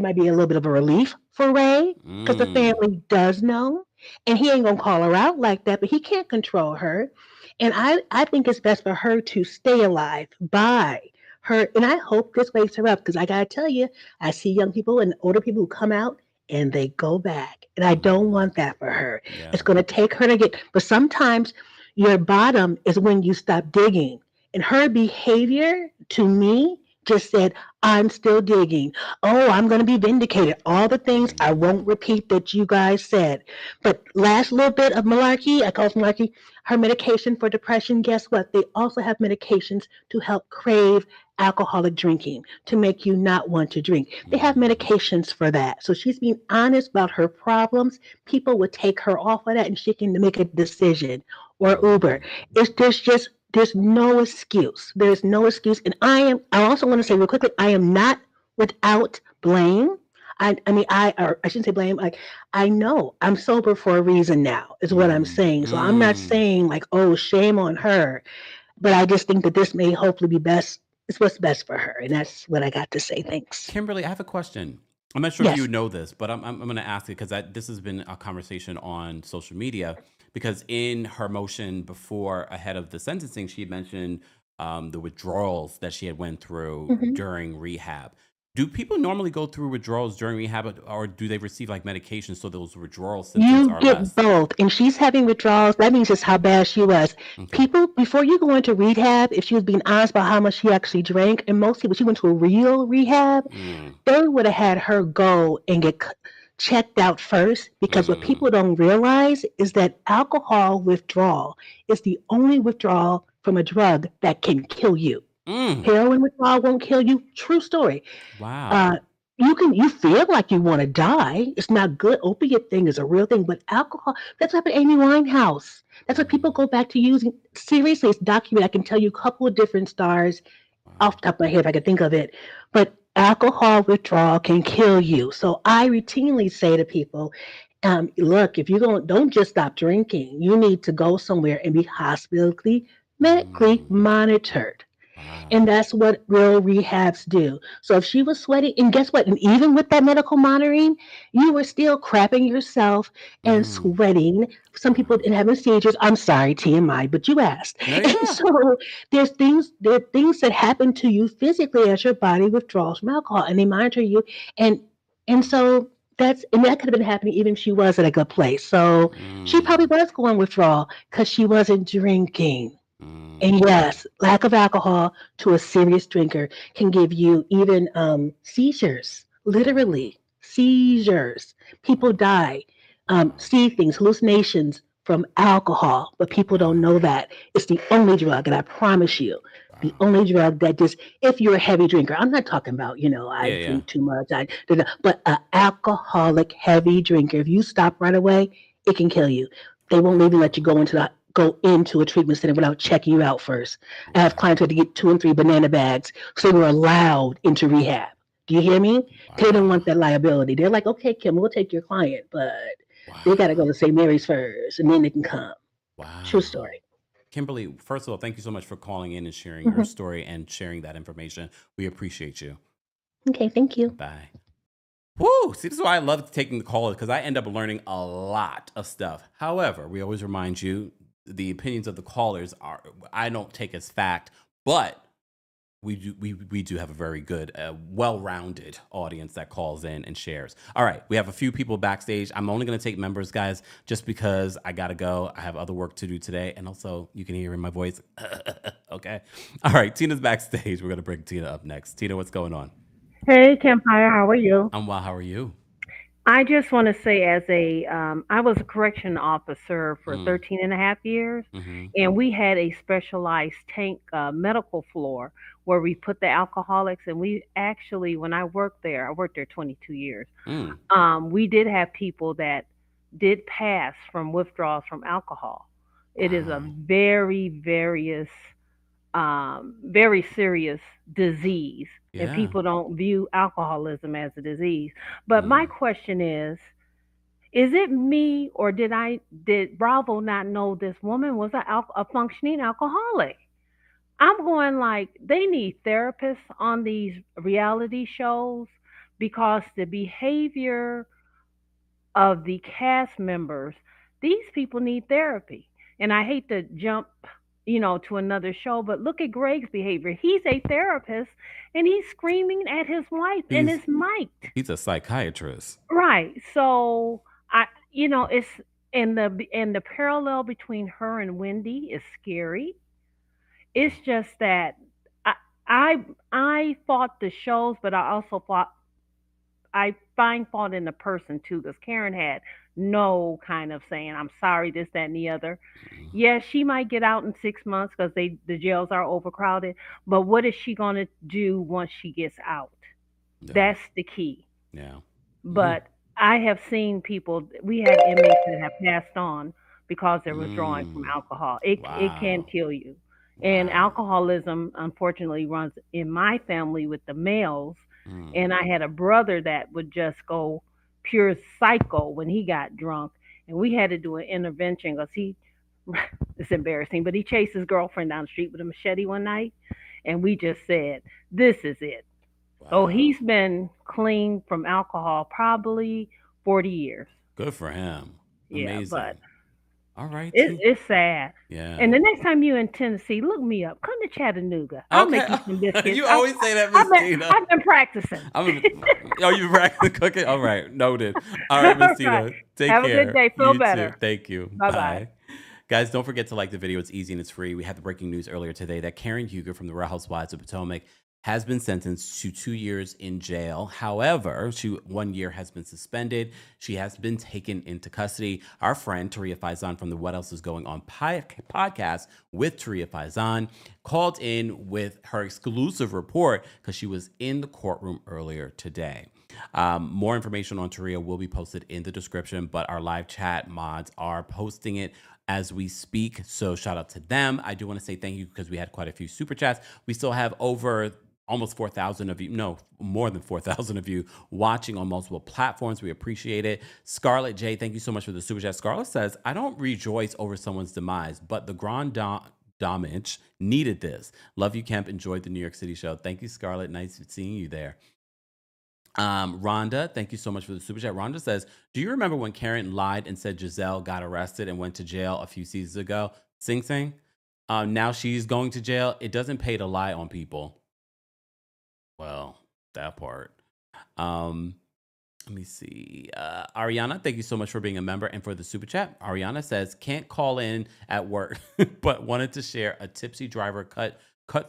might be a little bit of a relief for Ray because the family does know, and he ain't gonna call her out like that, but he can't control her, and I think it's best for her to stay alive by her, and I hope this wakes her up because I gotta tell you, I see young people and older people who come out and they go back, and I don't want that for her. Yeah. It's gonna take her to but sometimes your bottom is when you stop digging, and her behavior to me just said, I'm still digging. Oh, I'm going to be vindicated. All the things I won't repeat that you guys said. But last little bit of malarkey, I call it malarkey, her medication for depression, guess what? They also have medications to help crave alcoholic drinking, to make you not want to drink. They have medications for that. So she's being honest about her problems. People would take her off of that and she can make a decision. Or Uber. There's no excuse. There's no excuse. And I also want to say real quickly, I am not without blame. I shouldn't say blame. Like, I know I'm sober for a reason now, is what I'm saying. So I'm not saying like, oh, shame on her. But I just think that this may hopefully be best. It's what's best for her. And that's what I got to say. Thanks. Kimberly, I have a question. I'm not sure if you know this, but I'm going to ask it because this has been a conversation on social media. Because in her motion ahead of the sentencing, she mentioned the withdrawals that she had went through during rehab. Do people normally go through withdrawals during rehab, or do they receive like medication so those withdrawal symptoms You are get less? both. And she's having withdrawals. That means just how bad she was. Okay. People, before you go into rehab, if she was being honest about how much she actually drank, and most people, she went to a real rehab, they would have had her go and get checked out first, because what people don't realize is that alcohol withdrawal is the only withdrawal from a drug that can kill you. Heroin withdrawal won't kill you. True story. Wow. You feel like you want to die. It's not good. Opiate thing is a real thing, but alcohol, that's what happened to Amy Winehouse. That's what people go back to using. Seriously, it's documented. I can tell you a couple of different stars off the top of my head if I can think of it. But alcohol withdrawal can kill you. So I routinely say to people, look, if you don't just stop drinking. You need to go somewhere and be hospitably, medically monitored. And that's what real rehabs do. So if she was sweating, and guess what? And even with that medical monitoring, you were still crapping yourself and sweating. Some people and having seizures. I'm sorry, TMI, but you asked. No, And so there are things that happen to you physically as your body withdraws from alcohol, and they monitor you. And so that could have been happening even if she was at a good place. So she probably was going withdrawal because she wasn't drinking. And yes, lack of alcohol to a serious drinker can give you even seizures, literally seizures. People die, see things, hallucinations from alcohol, but people don't know that. It's the only drug, and I promise you, the only drug that just, if you're a heavy drinker, I'm not talking about, I drink too much, but an alcoholic heavy drinker, if you stop right away, it can kill you. They won't even let you go into a treatment center without checking you out first. I have clients who had to get 2 and 3 banana bags so they were allowed into rehab. Do you hear me? They don't want that liability. They're like, okay, Kim, we'll take your client, but they got to go to St. Mary's first, and then they can come. Wow. True story. Kimberly, first of all, thank you so much for calling in and sharing your story and sharing that information. We appreciate you. Okay, thank you. Bye. Woo! See, this is why I love taking the call, because I end up learning a lot of stuff. However, we always remind you, the opinions of the callers I don't take as fact, but we do have a very good, well-rounded audience that calls in and shares. All right, we have a few people backstage. I'm only going to take members, guys, just because I got to go. I have other work to do today, and also you can hear in my voice. Okay. All right, Tina's backstage. We're going to bring Tina up next. Tina, what's going on? Hey, Kempire, how are you? I'm well. How are you? I just want to say, I was a correction officer for 13 and a half years, and we had a specialized tank medical floor where we put the alcoholics, and we actually, when I worked there 22 years, we did have people that did pass from withdrawals from alcohol. It is a very serious disease, and people don't view alcoholism as a disease. But my question is it me, or did Bravo not know this woman was a functioning alcoholic? I'm going like, they need therapists on these reality shows, because the behavior of the cast members, these people need therapy. And I hate to jump to another show, but look at Greg's behavior. He's a therapist, and he's screaming at his wife and is mic'd. He's a psychiatrist. Right. So it's, and the parallel between her and Wendy is scary. It's just that I fought the shows, but I find fault in the person too, because Karen had no kind of saying, I'm sorry, this, that, and the other. Yes, she might get out in 6 months because the jails are overcrowded. But what is she going to do once she gets out? Yeah. That's the key. Yeah. But I have seen people, we had inmates that have passed on because they're withdrawing from alcohol. It can kill you. And alcoholism, unfortunately, runs in my family with the males. And I had a brother that would just go pure psycho when he got drunk. And we had to do an intervention because it's embarrassing, but he chased his girlfriend down the street with a machete one night. And we just said, this is it. So he's been clean from alcohol probably 40 years. Good for him. Yeah, Amazing. but All right. It's sad. Yeah. And the next time you're in Tennessee, look me up. Come to Chattanooga. I'll Okay. make you some biscuits. You always say that, Miss Tina. I've been practicing. You practicing cooking? All right. Noted. All right, Miss Tina. Right. Take Have care. a good day. Feel You better. too. Thank you. Bye-bye. Bye. Guys, don't forget to like the video. It's easy and it's free. We had the breaking news earlier today that Karen Huger from the Real Housewives of Potomac has been sentenced to 2 years in jail. However, 1 year has been suspended. She has been taken into custody. Our friend Taria Faison from the What Else Is Going On podcast with Taria Faison called in with her exclusive report because she was in the courtroom earlier today. More information on Taria will be posted in the description, but our live chat mods are posting it as we speak. So shout out to them. I do want to say thank you because we had quite a few super chats. We still have over almost 4,000 of you, no, more than 4,000 of you watching on multiple platforms. We appreciate it. Scarlett J, thank you so much for the super chat. Scarlett says, I don't rejoice over someone's demise, but the Grand Damage needed this. Love you, Kemp. Enjoyed the New York City show. Thank you, Scarlett. Nice seeing you there. Rhonda, thank you so much for the super chat. Rhonda says, do you remember when Karen lied and said Giselle got arrested and went to jail a few seasons ago? Sing Sing. Now she's going to jail. It doesn't pay to lie on people. Well, that part. Let me see. Ariana, thank you so much for being a member and for the super chat. Ariana says, can't call in at work, but wanted to share a tipsy driver cut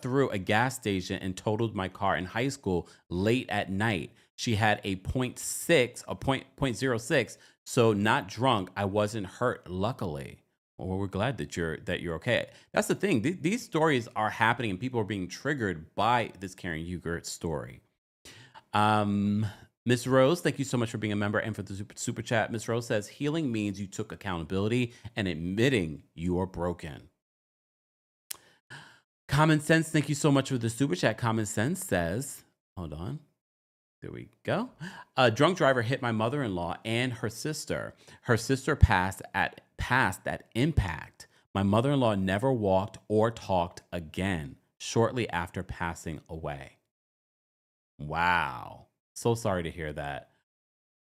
through a gas station and totaled my car in high school late at night. She had a 0.06, so not drunk. I wasn't hurt, luckily. Well, we're glad that you're okay. That's the thing. These stories are happening and people are being triggered by this Karen Huger story. Miss Rose, thank you so much for being a member and for the super chat. Miss Rose says, healing means you took accountability and admitting you are broken. Common Sense, thank you so much for the super chat. Common Sense says, hold on. There we go. A drunk driver hit my mother-in-law and her sister. Her sister passed at impact. My mother-in-law never walked or talked again shortly after passing away. Wow. So sorry to hear that.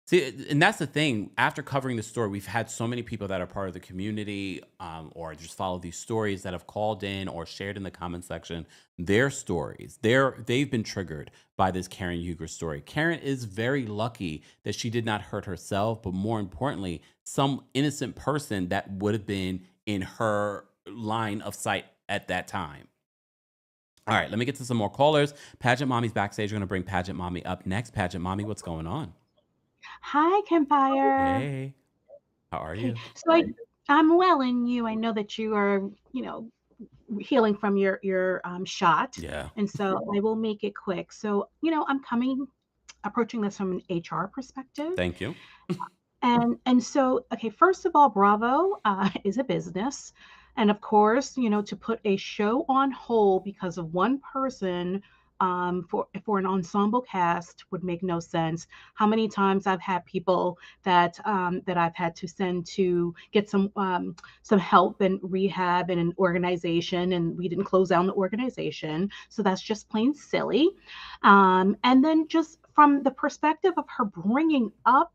See, and that's the thing. After covering the story, we've had so many people that are part of the community or just follow these stories that have called in or shared in the comment section their stories. They've been triggered by this Karen Huger story. Karen is very lucky that she did not hurt herself, but more importantly, some innocent person that would have been in her line of sight at that time. All right, let me get to some more callers. Pageant Mommy's backstage. We're going to bring Pageant Mommy up next. Pageant Mommy, what's going on? Hi, Kempire. Hey, how are you? So I'm well, and you. I know that you are, healing from your shot. Yeah. And so I will make it quick. So, I'm approaching this from an HR perspective. Thank you. And so, okay, first of all, Bravo is a business. And of course, to put a show on hold because of one person for an ensemble cast would make no sense. How many times I've had people that I've had to send to get some help and rehab in an organization, and we didn't close down the organization, so that's just plain silly. And then just from the perspective of her bringing up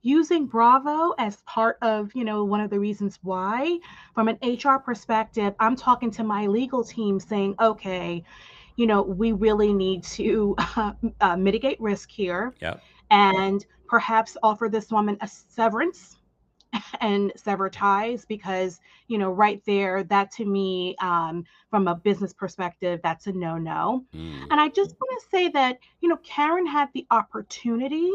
using Bravo as part of, one of the reasons why, from an HR perspective, I'm talking to my legal team saying, okay, we really need to mitigate risk here. Yep. And perhaps offer this woman a severance and sever ties, because, right there, that to me, from a business perspective, that's a no-no. And I just want to say that, Karen had the opportunity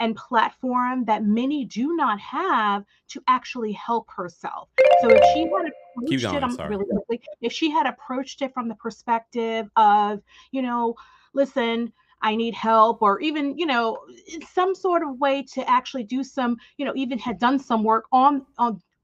and platform that many do not have to actually help herself. So if she had if she had approached it from the perspective of, listen, I need help, or even, some sort of way to actually do some, even had done some work on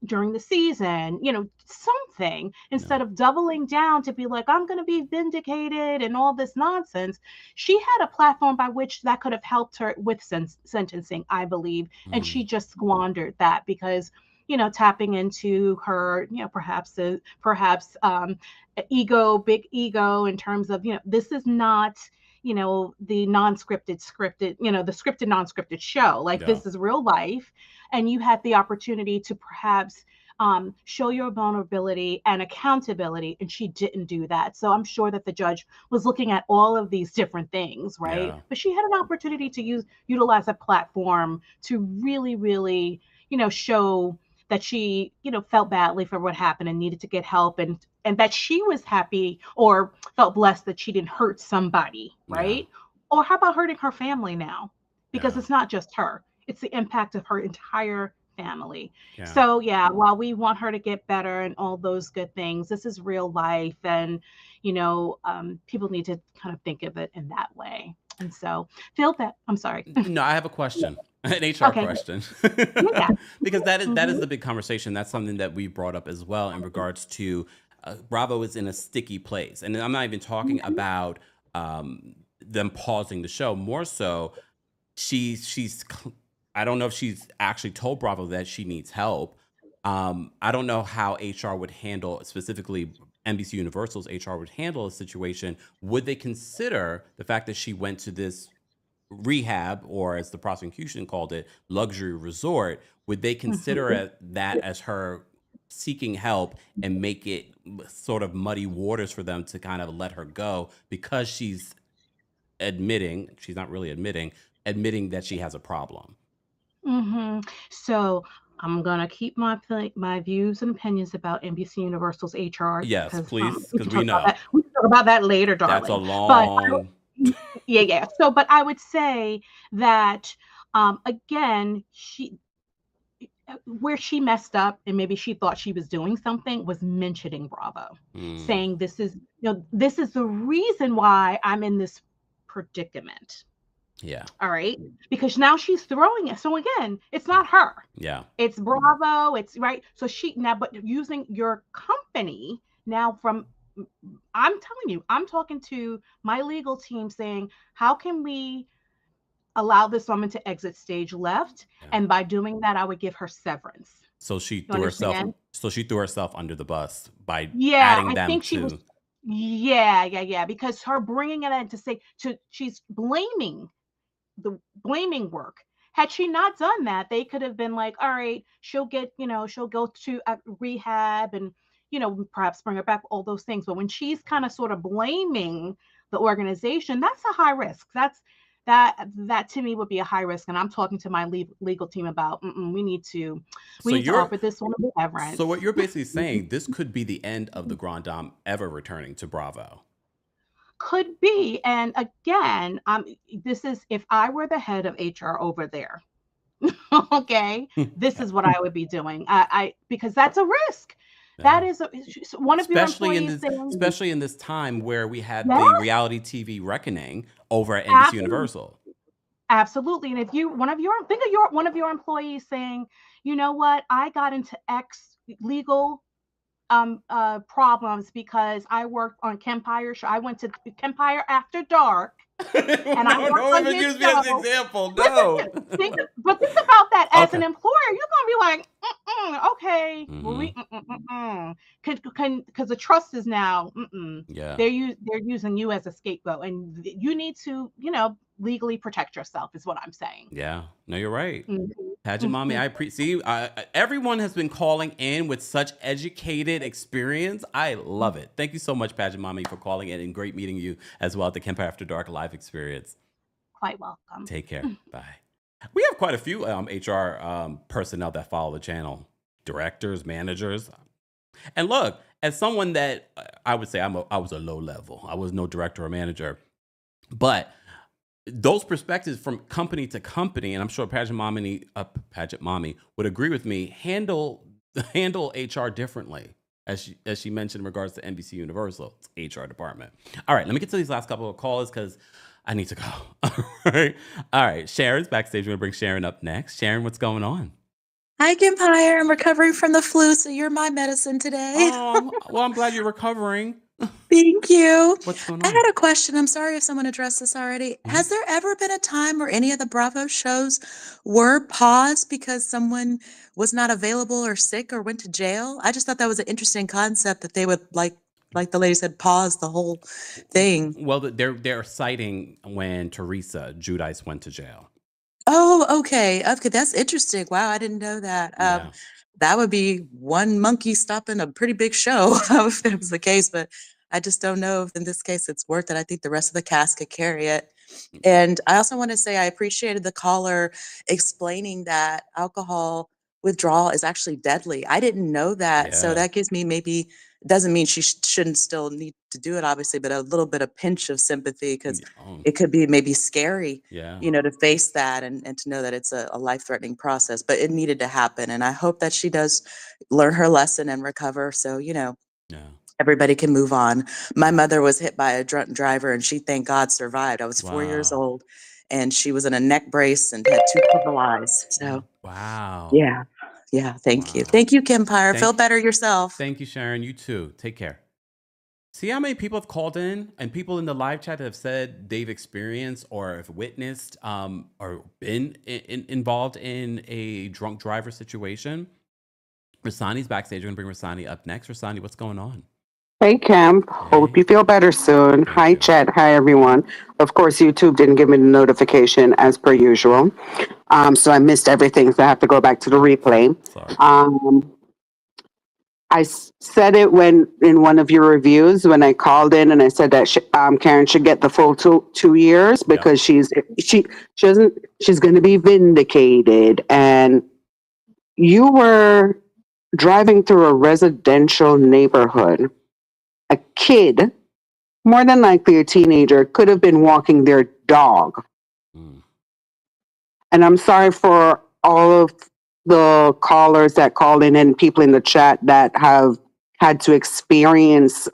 during the season, something, instead of doubling down to be like, I'm going to be vindicated and all this nonsense. She had a platform by which that could have helped her with sentencing, I believe. And she just squandered that because, tapping into her, perhaps ego, big ego, in terms of, this is not, the scripted, the scripted, non-scripted show. Like, this is real life. And you had the opportunity to perhaps show your vulnerability and accountability, and she didn't do that. So I'm sure that the judge was looking at all of these different things, right? Yeah. But she had an opportunity to utilize a platform to really, really, show that she, felt badly for what happened and needed to get help, and that she was happy or felt blessed that she didn't hurt somebody, right? Or how about hurting her family now? Because it's not just her, it's the impact of her entire family. So yeah, while we want her to get better and all those good things, this is real life, and people need to kind of think of it in that way. And so feel that. I'm sorry. No, I have a question, an HR question, Yeah. because that is the big conversation. That's something that we brought up as well in regards to Bravo is in a sticky place, and I'm not even talking about them pausing the show. More so, she's I don't know if she's actually told Bravo that she needs help. I don't know how HR would handle, specifically NBC Universal's HR would handle a situation. Would they consider the fact that she went to this rehab, or as the prosecution called it, luxury resort? Would they consider that as her seeking help and make it sort of muddy waters for them to kind of let her go, because she's not really admitting that she has a problem? So I'm gonna keep my views and opinions about NBC Universal's HR Yes, because please, we because can we talk about know that. We can talk about that later, that's a darling. long. Yeah. So, but I would say that again, where she messed up and maybe she thought she was doing something was mentioning Bravo, saying this is the reason why I'm in this predicament. Yeah. All right. Because now she's throwing it. So again, it's not her. Yeah. It's Bravo. It's right. So but using your company now I'm telling you, I'm talking to my legal team saying, how can we allow this woman to exit stage left? And by doing that, I would give her severance. So she You threw herself. understand? So she threw herself under the bus by Yeah, adding I them think she was. to. Yeah. Because her bringing it in she's blaming work. Had she not done that, they could have been like, all right, she'll go to a rehab and, perhaps bring her back, all those things. But when she's kind of sort of blaming the organization, that's a high risk. That to me would be a high risk. And I'm talking to my legal team about, we need to offer this woman severance. So what you're basically saying, this could be the end of the Grand Dame ever returning to Bravo. Could be. And again, this is if I were the head of HR over there. Okay, this is what I would be doing. Because that's a risk. That is one of your employees especially in this time where we had the reality TV reckoning over at NBC Universal. Absolutely. And if one of your employees saying, you know what, I got into X legal problems because I worked on Kempire show. I went to Kempire After Dark. And don't even use me as an example. No. Think about that as an employer. You're gonna be like, okay, because the trust is now, yeah, they're using you as a scapegoat, and you need to, legally protect yourself. Is what I'm saying. Yeah, no, you're right. Pageant Mommy, I appreciate. Everyone has been calling in with such educated experience. I love it. Thank you so much, Pageant Mommy, for calling in, and great meeting you as well at the Kempire After Dark live experience. Quite welcome. Take care. Bye. We have quite a few HR personnel that follow the channel, directors, managers. And look, as someone that I would say I was a low level. I was no director or manager, but those perspectives from company to company, and I'm sure Pageant Mommy would agree with me, handle HR differently, as she mentioned in regards to NBC Universal HR department. All right, let me get to these last couple of callers because I need to go. All right. Sharon's backstage. We're going to bring Sharon up next. Sharon, what's going on? Hi, Kempire. I'm recovering from the flu, so you're my medicine today. Oh, well, I'm glad you're recovering. Thank you. What's going on? I had a question. I'm sorry if someone addressed this already. Has there ever been a time where any of the Bravo shows were paused because someone was not available or sick or went to jail? I just thought that was an interesting concept that they would, like the lady said, pause the whole thing. Well, they're citing when Teresa Giudice went to jail. Oh, okay. Okay, that's interesting. Wow, I didn't know that. Yeah. That would be one monkey stopping a pretty big show if it was the case, but I just don't know if in this case it's worth it. I think the rest of the cast could carry it. And I also want to say I appreciated the caller explaining that alcohol withdrawal is actually deadly. I didn't know that. So Yeah. that gives me maybe, doesn't mean she shouldn't still need to do it, obviously, but a little bit of pinch of sympathy because Oh, it could be maybe scary, yeah. to face that and to know that it's a life-threatening process, but it needed to happen. And I hope that she does learn her lesson and recover. So, Yeah. everybody can move on. My mother was hit by a drunk driver and she, thank God, survived. I was 4 years Wow. old and she was in a neck brace and had 2 purple eyes. So, Wow. yeah. Yeah. Thank you. Wow. Thank you, Kempire. Feel Thank better yourself. Thank you, Sharon. You too. Take care. See how many people have called in and people in the live chat that have said they've experienced or have witnessed or been involved in a drunk driver situation. Rasani's backstage. We're going to bring Rasani up next. Rasani, what's going on? Hey, Kemp. Hope you feel better soon. Hi, Chet. Hi, everyone. Of course, YouTube didn't give me the notification as per usual. So I missed everything. So I have to go back to the replay. Sorry. I said it when in one of your reviews when I called in and I said that Karen should get the full 2 years because she's going to be vindicated. And you were driving through a residential neighborhood. A kid, more than likely a teenager, could have been walking their dog. And I'm sorry for all of the callers that called in and people in the chat that have had to experience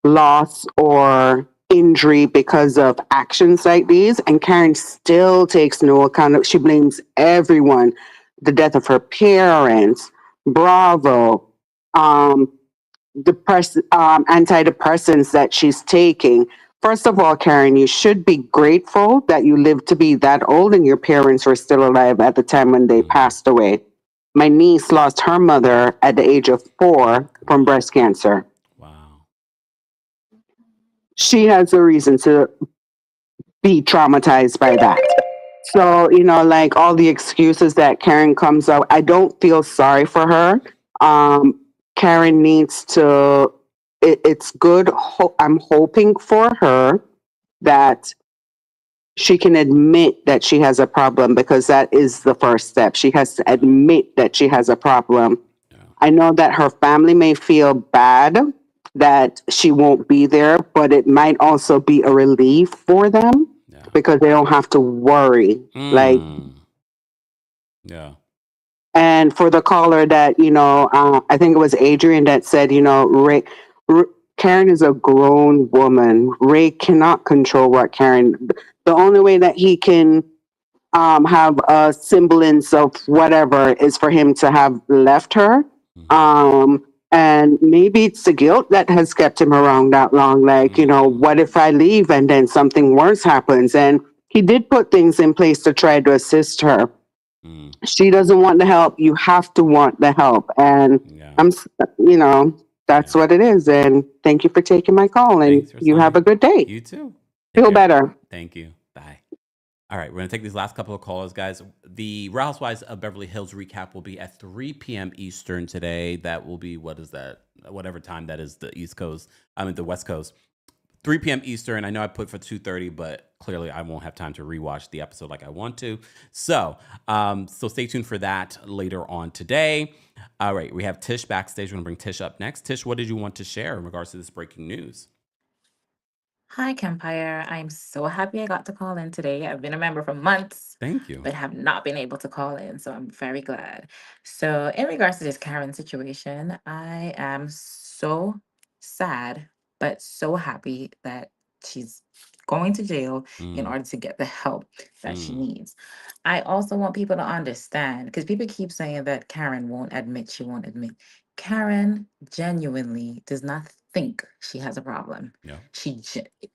loss or injury because of actions like these. And Karen still takes no account of, she blames everyone, the death of her parents, Bravo, antidepressants that she's taking. First of all, Karen, you should be grateful that you lived to be that old and your parents were still alive at the time when they passed away. My niece lost her mother at the age of 4 from breast cancer. Wow. She has a reason to be traumatized by that. So, like all the excuses that Karen comes out, I don't feel sorry for her. Karen needs to, it's good. I'm hoping for her that she can admit that she has a problem because that is the first step. She has to admit that she has a problem. Yeah. I know that her family may feel bad that she won't be there, but it might also be a relief for them because they don't have to worry. Like, yeah. And for the caller that, I think it was Adrian that said, Karen is a grown woman. Ray cannot control what Karen, the only way that he can have a semblance of whatever is for him to have left her. And maybe it's the guilt that has kept him around that long. Like, what if I leave and then something worse happens? And he did put things in place to try to assist her. She doesn't want the help. You have to want the help. And that's what it is. And thank you for taking my call. And you have a good day. You too. Feel better. Thank you. Bye. All right, we're going to take these last couple of callers, guys. The Real Housewives of Beverly Hills recap will be at 3 p.m. Eastern today. That will be, what is that? Whatever time that is, the East Coast. The West Coast. 3 p.m. Eastern. I know I put for 2:30, but clearly I won't have time to rewatch the episode like I want to. So stay tuned for that later on today. All right, we have Tish backstage. We're going to bring Tish up next. Tish, what did you want to share in regards to this breaking news? Hi, Kempire. I'm so happy I got to call in today. I've been a member for months. Thank you. But have not been able to call in, so I'm very glad. So in regards to this Karen situation, I am so sad, but so happy that she's going to jail in order to get the help that she needs. I also want people to understand, because people keep saying that Karen won't admit, she won't admit. Karen genuinely does not think she has a problem. Yeah.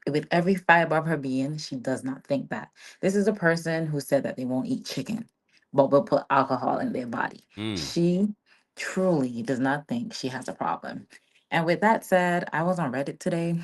With every fiber of her being, she does not think that. This is a person who said that they won't eat chicken, but will put alcohol in their body. She truly does not think she has a problem. And with that said, I was on Reddit today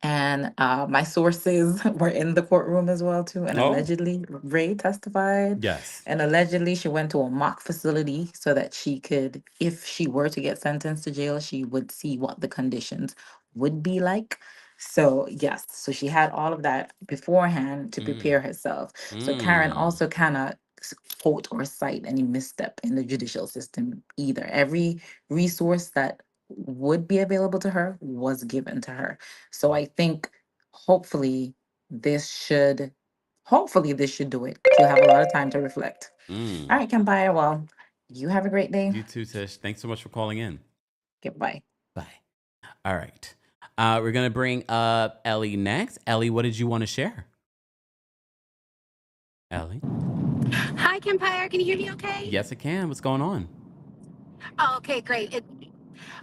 And my sources were in the courtroom as well too. And Oh, allegedly, Ray testified. yes. And allegedly, she went to a mock facility so that she could, if she were to get sentenced to jail, she would see what the conditions would be like. So yes, so she had all of that beforehand to prepare herself. So Karen also cannot quote or cite any misstep in the judicial system either. Every resource that would be available to her was given to her. So I think hopefully this should hopefully this should do it. She'll have a lot of time to reflect. All right, Kempire. Well, you have a great day. You too, Tish. Thanks so much for calling in. Goodbye. Bye. All right. We're going to bring up Ellie next. Ellie, what did you want to share? Ellie? Hi, Kempire. Can you hear me okay? Yes, I can. What's going on? Oh, okay, great.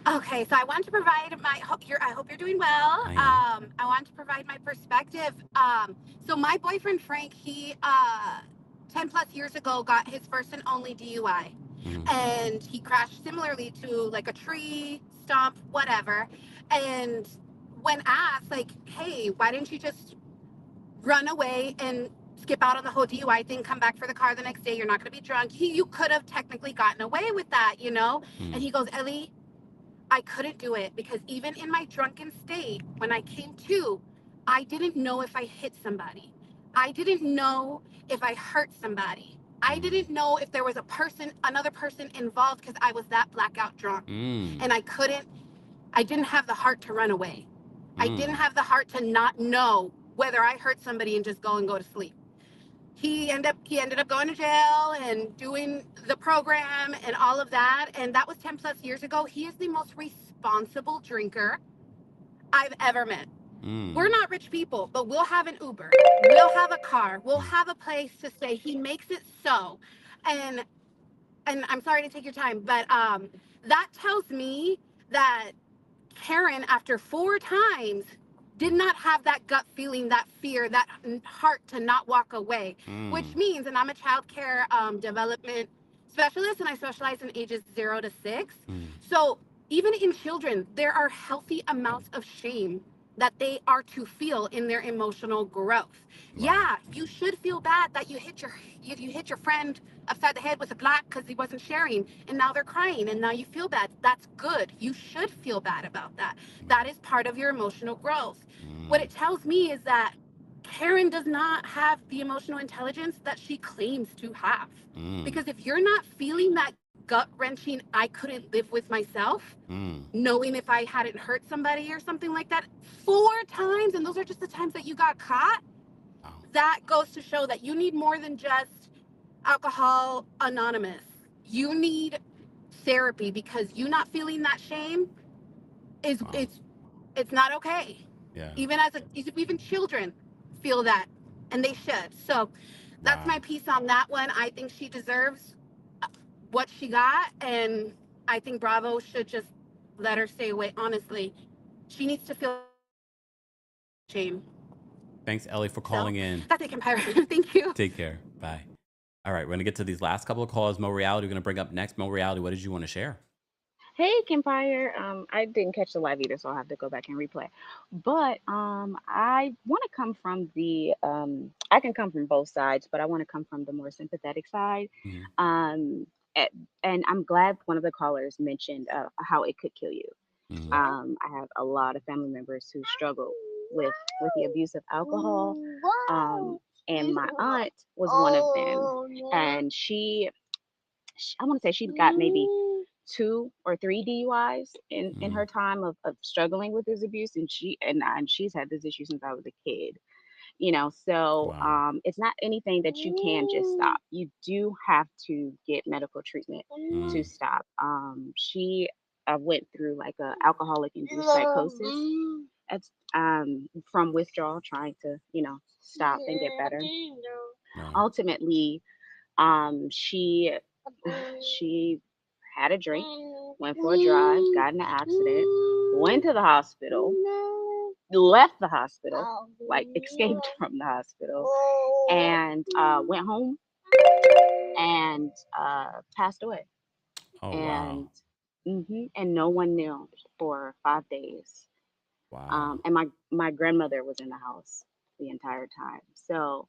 Okay, so I want to provide my I hope you're doing well. I want to provide my perspective. So my boyfriend Frank, he 10 plus years ago got his first and only DUI. And he crashed similarly to like a tree, stump, whatever. And when asked, like, hey, why didn't you just run away and skip out on the whole DUI thing, come back for the car the next day, you're not going to be drunk. You could have technically gotten away with that, you know? And he goes, Ellie, I couldn't do it because even in my drunken state, when I came to, I didn't know if I hit somebody. I didn't know if I hurt somebody. I didn't know if there was another person involved because I was that blackout drunk. And I didn't have the heart to run away. I didn't have the heart to not know whether I hurt somebody and just go to sleep. He ended up going to jail and doing the program and all of that. And that was 10 plus years ago. He is the most responsible drinker I've ever met. We're not rich people, but we'll have an Uber. We'll have a car. We'll have a place to stay. He makes it so. And I'm sorry to take your time, but that tells me that Karen, after 4 times, did not have that gut feeling, that fear, that heart to not walk away, which means, and I'm a child care development specialist, and I specialize in ages 0 to 6. So even in children, there are healthy amounts of shame that they are to feel in their emotional growth. Yeah, you should feel bad that you hit your friend upside the head with a block because he wasn't sharing, and now they're crying, and now you feel bad. That's good. You should feel bad about that. That is part of your emotional growth. What it tells me is that Karen does not have the emotional intelligence that she claims to have. Because if you're not feeling that gut-wrenching, I couldn't live with myself, knowing if I hadn't hurt somebody or something like that 4 times, and those are just the times that you got caught, that goes to show that you need more than just Alcohol Anonymous. You need therapy, because you not feeling that shame is it's not okay. Yeah. Even children feel that, and they should. So that's my piece on that one. I think she deserves what she got, and I think Bravo should just let her stay away. Honestly, she needs to feel shame. Thanks, Ellie, for calling in. That's it, Kempire. Thank you. Take care. Bye. All right, we're going to get to these last couple of calls. Mo Reality, we're going to bring up next. Mo Reality, what did you want to share? Hey, Kempire. I didn't catch the live either, so I'll have to go back and replay. But I want to come from I can come from both sides, but I want to come from the more sympathetic side. Um, and I'm glad one of the callers mentioned how it could kill you. I have a lot of family members who struggle with the abuse of alcohol. And my aunt was one of them. And I want to say she got maybe 2 or 3 DUIs in her time of struggling with this abuse, and she's had this issue since I was a kid. So it's not anything that you can just stop. You do have to get medical treatment to stop. She went through like a alcoholic induced psychosis. That's from withdrawal, trying to stop and get better. Ultimately, she had a drink, went for a drive, got in an accident, went to the hospital, left the hospital, like escaped from the hospital, and went home and passed away. Oh, and no one knew for 5 days. Wow. And my grandmother was in the house the entire time. So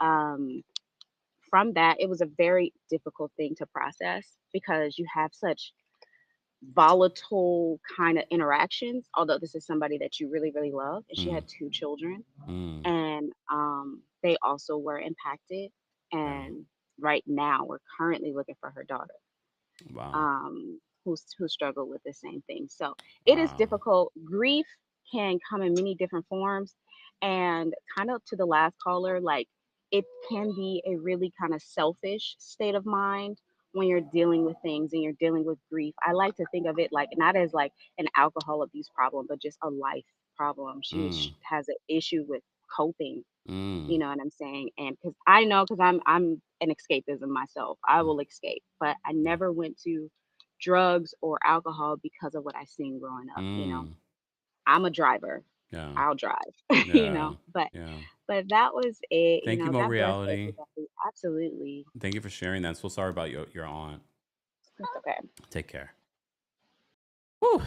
um, from that, it was a very difficult thing to process because you have such volatile kind of interactions. Although this is somebody that you really, really love, and she Mm. had two children, Mm. and they also were impacted. Yeah. And right now, we're currently looking for her daughter, Wow. who struggled with the same thing. So it is Wow. difficult. Grief can come in many different forms, and kind of to the last caller, like it can be a really kind of selfish state of mind when you're dealing with things and you're dealing with grief. I like to think of it like not as like an alcohol abuse problem, but just a life problem. She Mm. has an issue with coping. You Mm. know what I'm saying? And because I know, because I'm an escapism myself, I will escape, but I Yeah. never went to drugs or alcohol because of what I seen growing up. Mm. I'm a driver. Yeah. I'll drive. Yeah. But Yeah. that was it. Thank you, Mo God bless Reality. everybody. Absolutely. Thank you for sharing that. So sorry about your aunt. It's okay. Take care. Whew.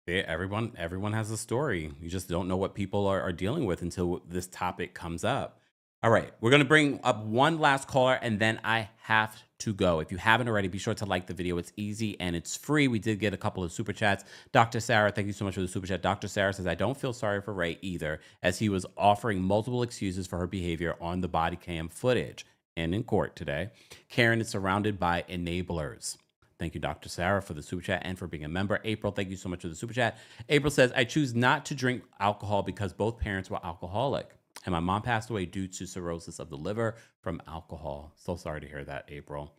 Yeah, everyone has a story. You just don't know what people are dealing with until this topic comes up. All right, we're gonna bring up one last caller and then I have to go. If you haven't already, be sure to like the video. It's easy and it's free. We did get a couple of super chats. Dr. Sarah, thank you so much for the super chat. Dr. Sarah says, I don't feel sorry for Ray either, as he was offering multiple excuses for her behavior on the body cam footage and in court today. Karen is surrounded by enablers. Thank you, Dr. Sarah, for the super chat and for being a member. April, thank you so much for the super chat. April says, I choose not to drink alcohol because both parents were alcoholic. And my mom passed away due to cirrhosis of the liver from alcohol. So sorry to hear that, April.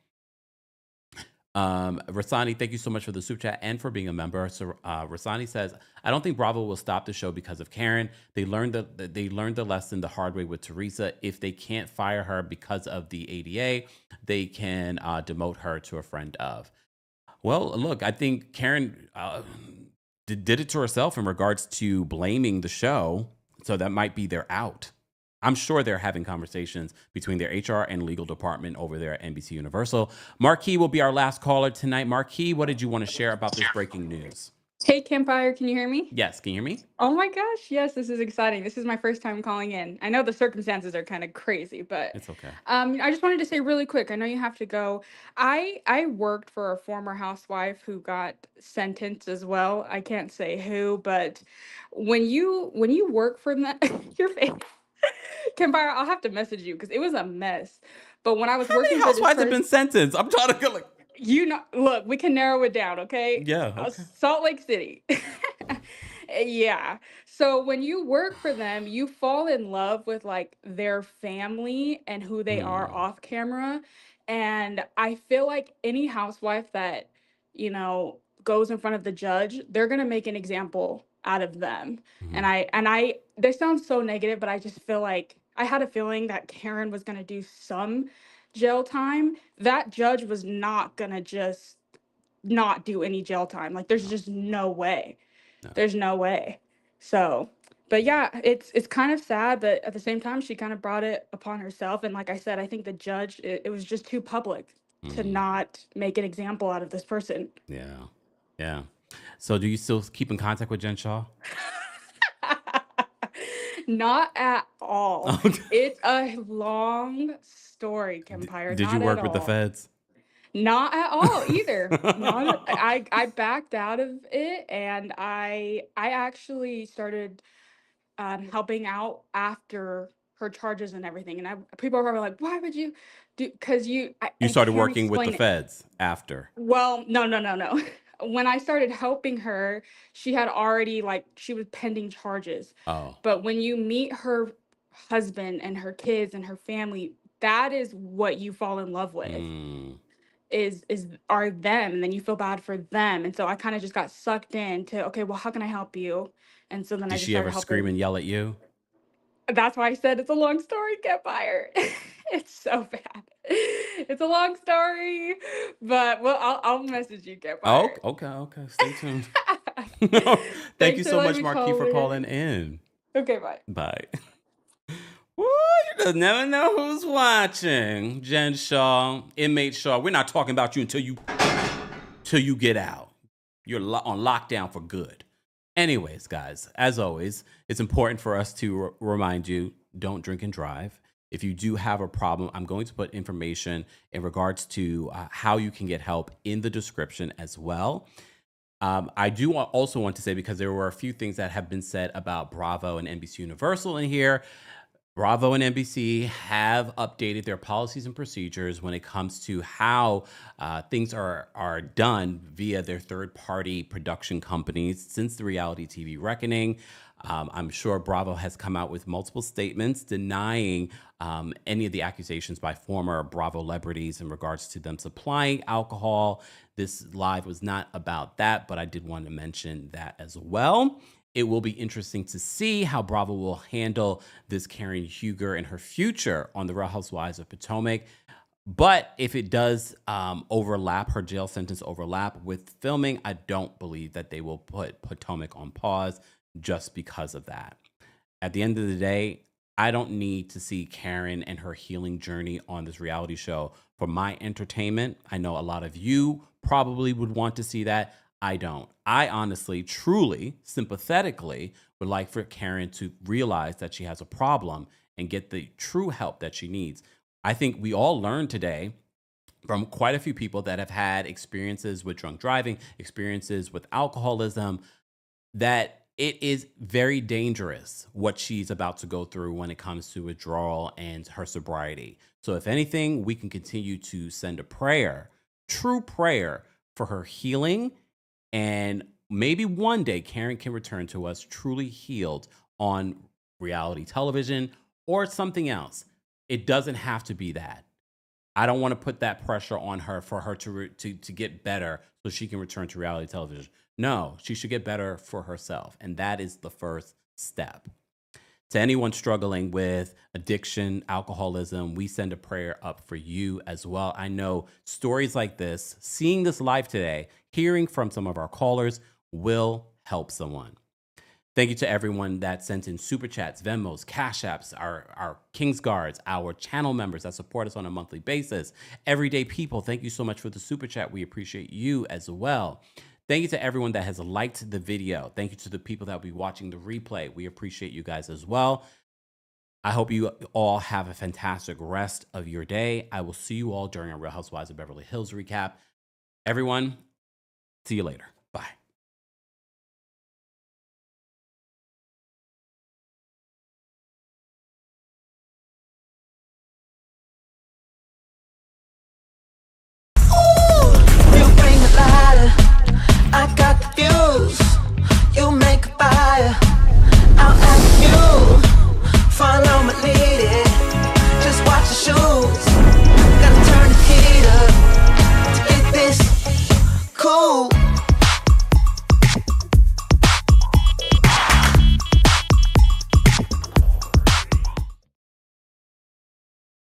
Rasani, thank you so much for the super chat and for being a member. So, Rasani says, I don't think Bravo will stop the show because of Karen. They learned the lesson the hard way with Teresa. If they can't fire her because of the ADA, they can demote her to a friend of. Well, look, I think Karen did it to herself in regards to blaming the show. So that might be their out. I'm sure they're having conversations between their HR and legal department over there at NBC Universal. Marquis will be our last caller tonight. Marquis, what did you want to share about this breaking news? Hey, Kempire, can you hear me? Yes, can you hear me? Oh my gosh, yes, this is exciting. This is my first time calling in. I know the circumstances are kind of crazy, but It's okay. I just wanted to say really quick. I know you have to go. I worked for a former housewife who got sentenced as well. I can't say who, but when you work for them, your face, Kempire, I'll have to message you because it was a mess. But when I was How many working for this housewives have person, been sentenced? I'm trying to go like, look, we can narrow it down, okay? yeah, okay. Salt Lake City. Yeah. So when you work for them, you fall in love with like their family and who they are off camera. And I feel like any housewife that, goes in front of the judge, they're going to make an example out of them. And I this sounds so negative, but I just feel like I had a feeling that Karen was going to do some jail time. That judge was not going to just not do any jail time. Like there's just no way. There's no way. So, but yeah, it's kind of sad, but at the same time, she kind of brought it upon herself. And like I said, I think the judge, it was just too public to not make an example out of this person. Yeah. Yeah. So do you still keep in contact with Jen Shaw? Not at all. It's a long story, Kempire. Did you work with the feds? Not at all either. I backed out of it, and I actually started helping out after her charges and everything. And people are probably like, why would you do? Because You I started can't working with the explain it. feds after. Well, no, no, no, no. When I started helping her, she had already she was pending charges. Oh. But when you meet her husband and her kids and her family, that is what you fall in love with. Are them, and then you feel bad for them. And so I kind of just got sucked into, okay, well, how can I help you? And so then I Did just she started ever scream helping. and yell at you? That's why I said it's a long story, Kempire. It's so bad. It's a long story, but well, I'll message you, Oh, Kempire. okay. Stay tuned. Thank Thanks you for so letting much, me Marquis, call for in. calling in. Okay, bye. Bye. Woo, you just never know who's watching. Jen Shaw, inmate Shaw. We're not talking about you until you get out. You're on lockdown for good. Anyways, guys, as always, it's important for us to remind you, don't drink and drive. If you do have a problem, I'm going to put information in regards to how you can get help in the description as well. I do also want to say, because there were a few things that have been said about Bravo and NBC Universal in here. Bravo and NBC have updated their policies and procedures when it comes to how things are done via their third-party production companies since the reality TV reckoning. I'm sure Bravo has come out with multiple statements denying any of the accusations by former Bravo celebrities in regards to them supplying alcohol. This live was not about that, but I did want to mention that as well. It will be interesting to see how Bravo will handle this Karen Huger and her future on the Real Housewives of Potomac. But if it does overlap, her jail sentence overlap with filming, I don't believe that they will put Potomac on pause just because of that. At the end of the day, I don't need to see Karen and her healing journey on this reality show for my entertainment. I know a lot of you probably would want to see that. I don't. I honestly, truly, sympathetically would like for Karen to realize that she has a problem and get the true help that she needs. I think we all learned today from quite a few people that have had experiences with drunk driving, experiences with alcoholism, that it is very dangerous what she's about to go through when it comes to withdrawal and her sobriety. So if anything, we can continue to send a prayer, true prayer, for her healing. And maybe one day Karen can return to us truly healed on reality television or something else. It doesn't have to be that. I don't want to put that pressure on her for her to get better so she can return to reality television. No, she should get better for herself. And that is the first step. To anyone struggling with addiction, alcoholism, we send a prayer up for you as well. I know stories like this, seeing this live today, hearing from some of our callers will help someone. Thank you to everyone that sent in super chats, Venmos, Cash Apps, our King's Guards, our channel members that support us on a monthly basis. Everyday people, thank you so much for the super chat. We appreciate you as well. Thank you to everyone that has liked the video. Thank you to the people that will be watching the replay. We appreciate you guys as well. I hope you all have a fantastic rest of your day. I will see you all during our Real Housewives of Beverly Hills recap. Everyone, see you later.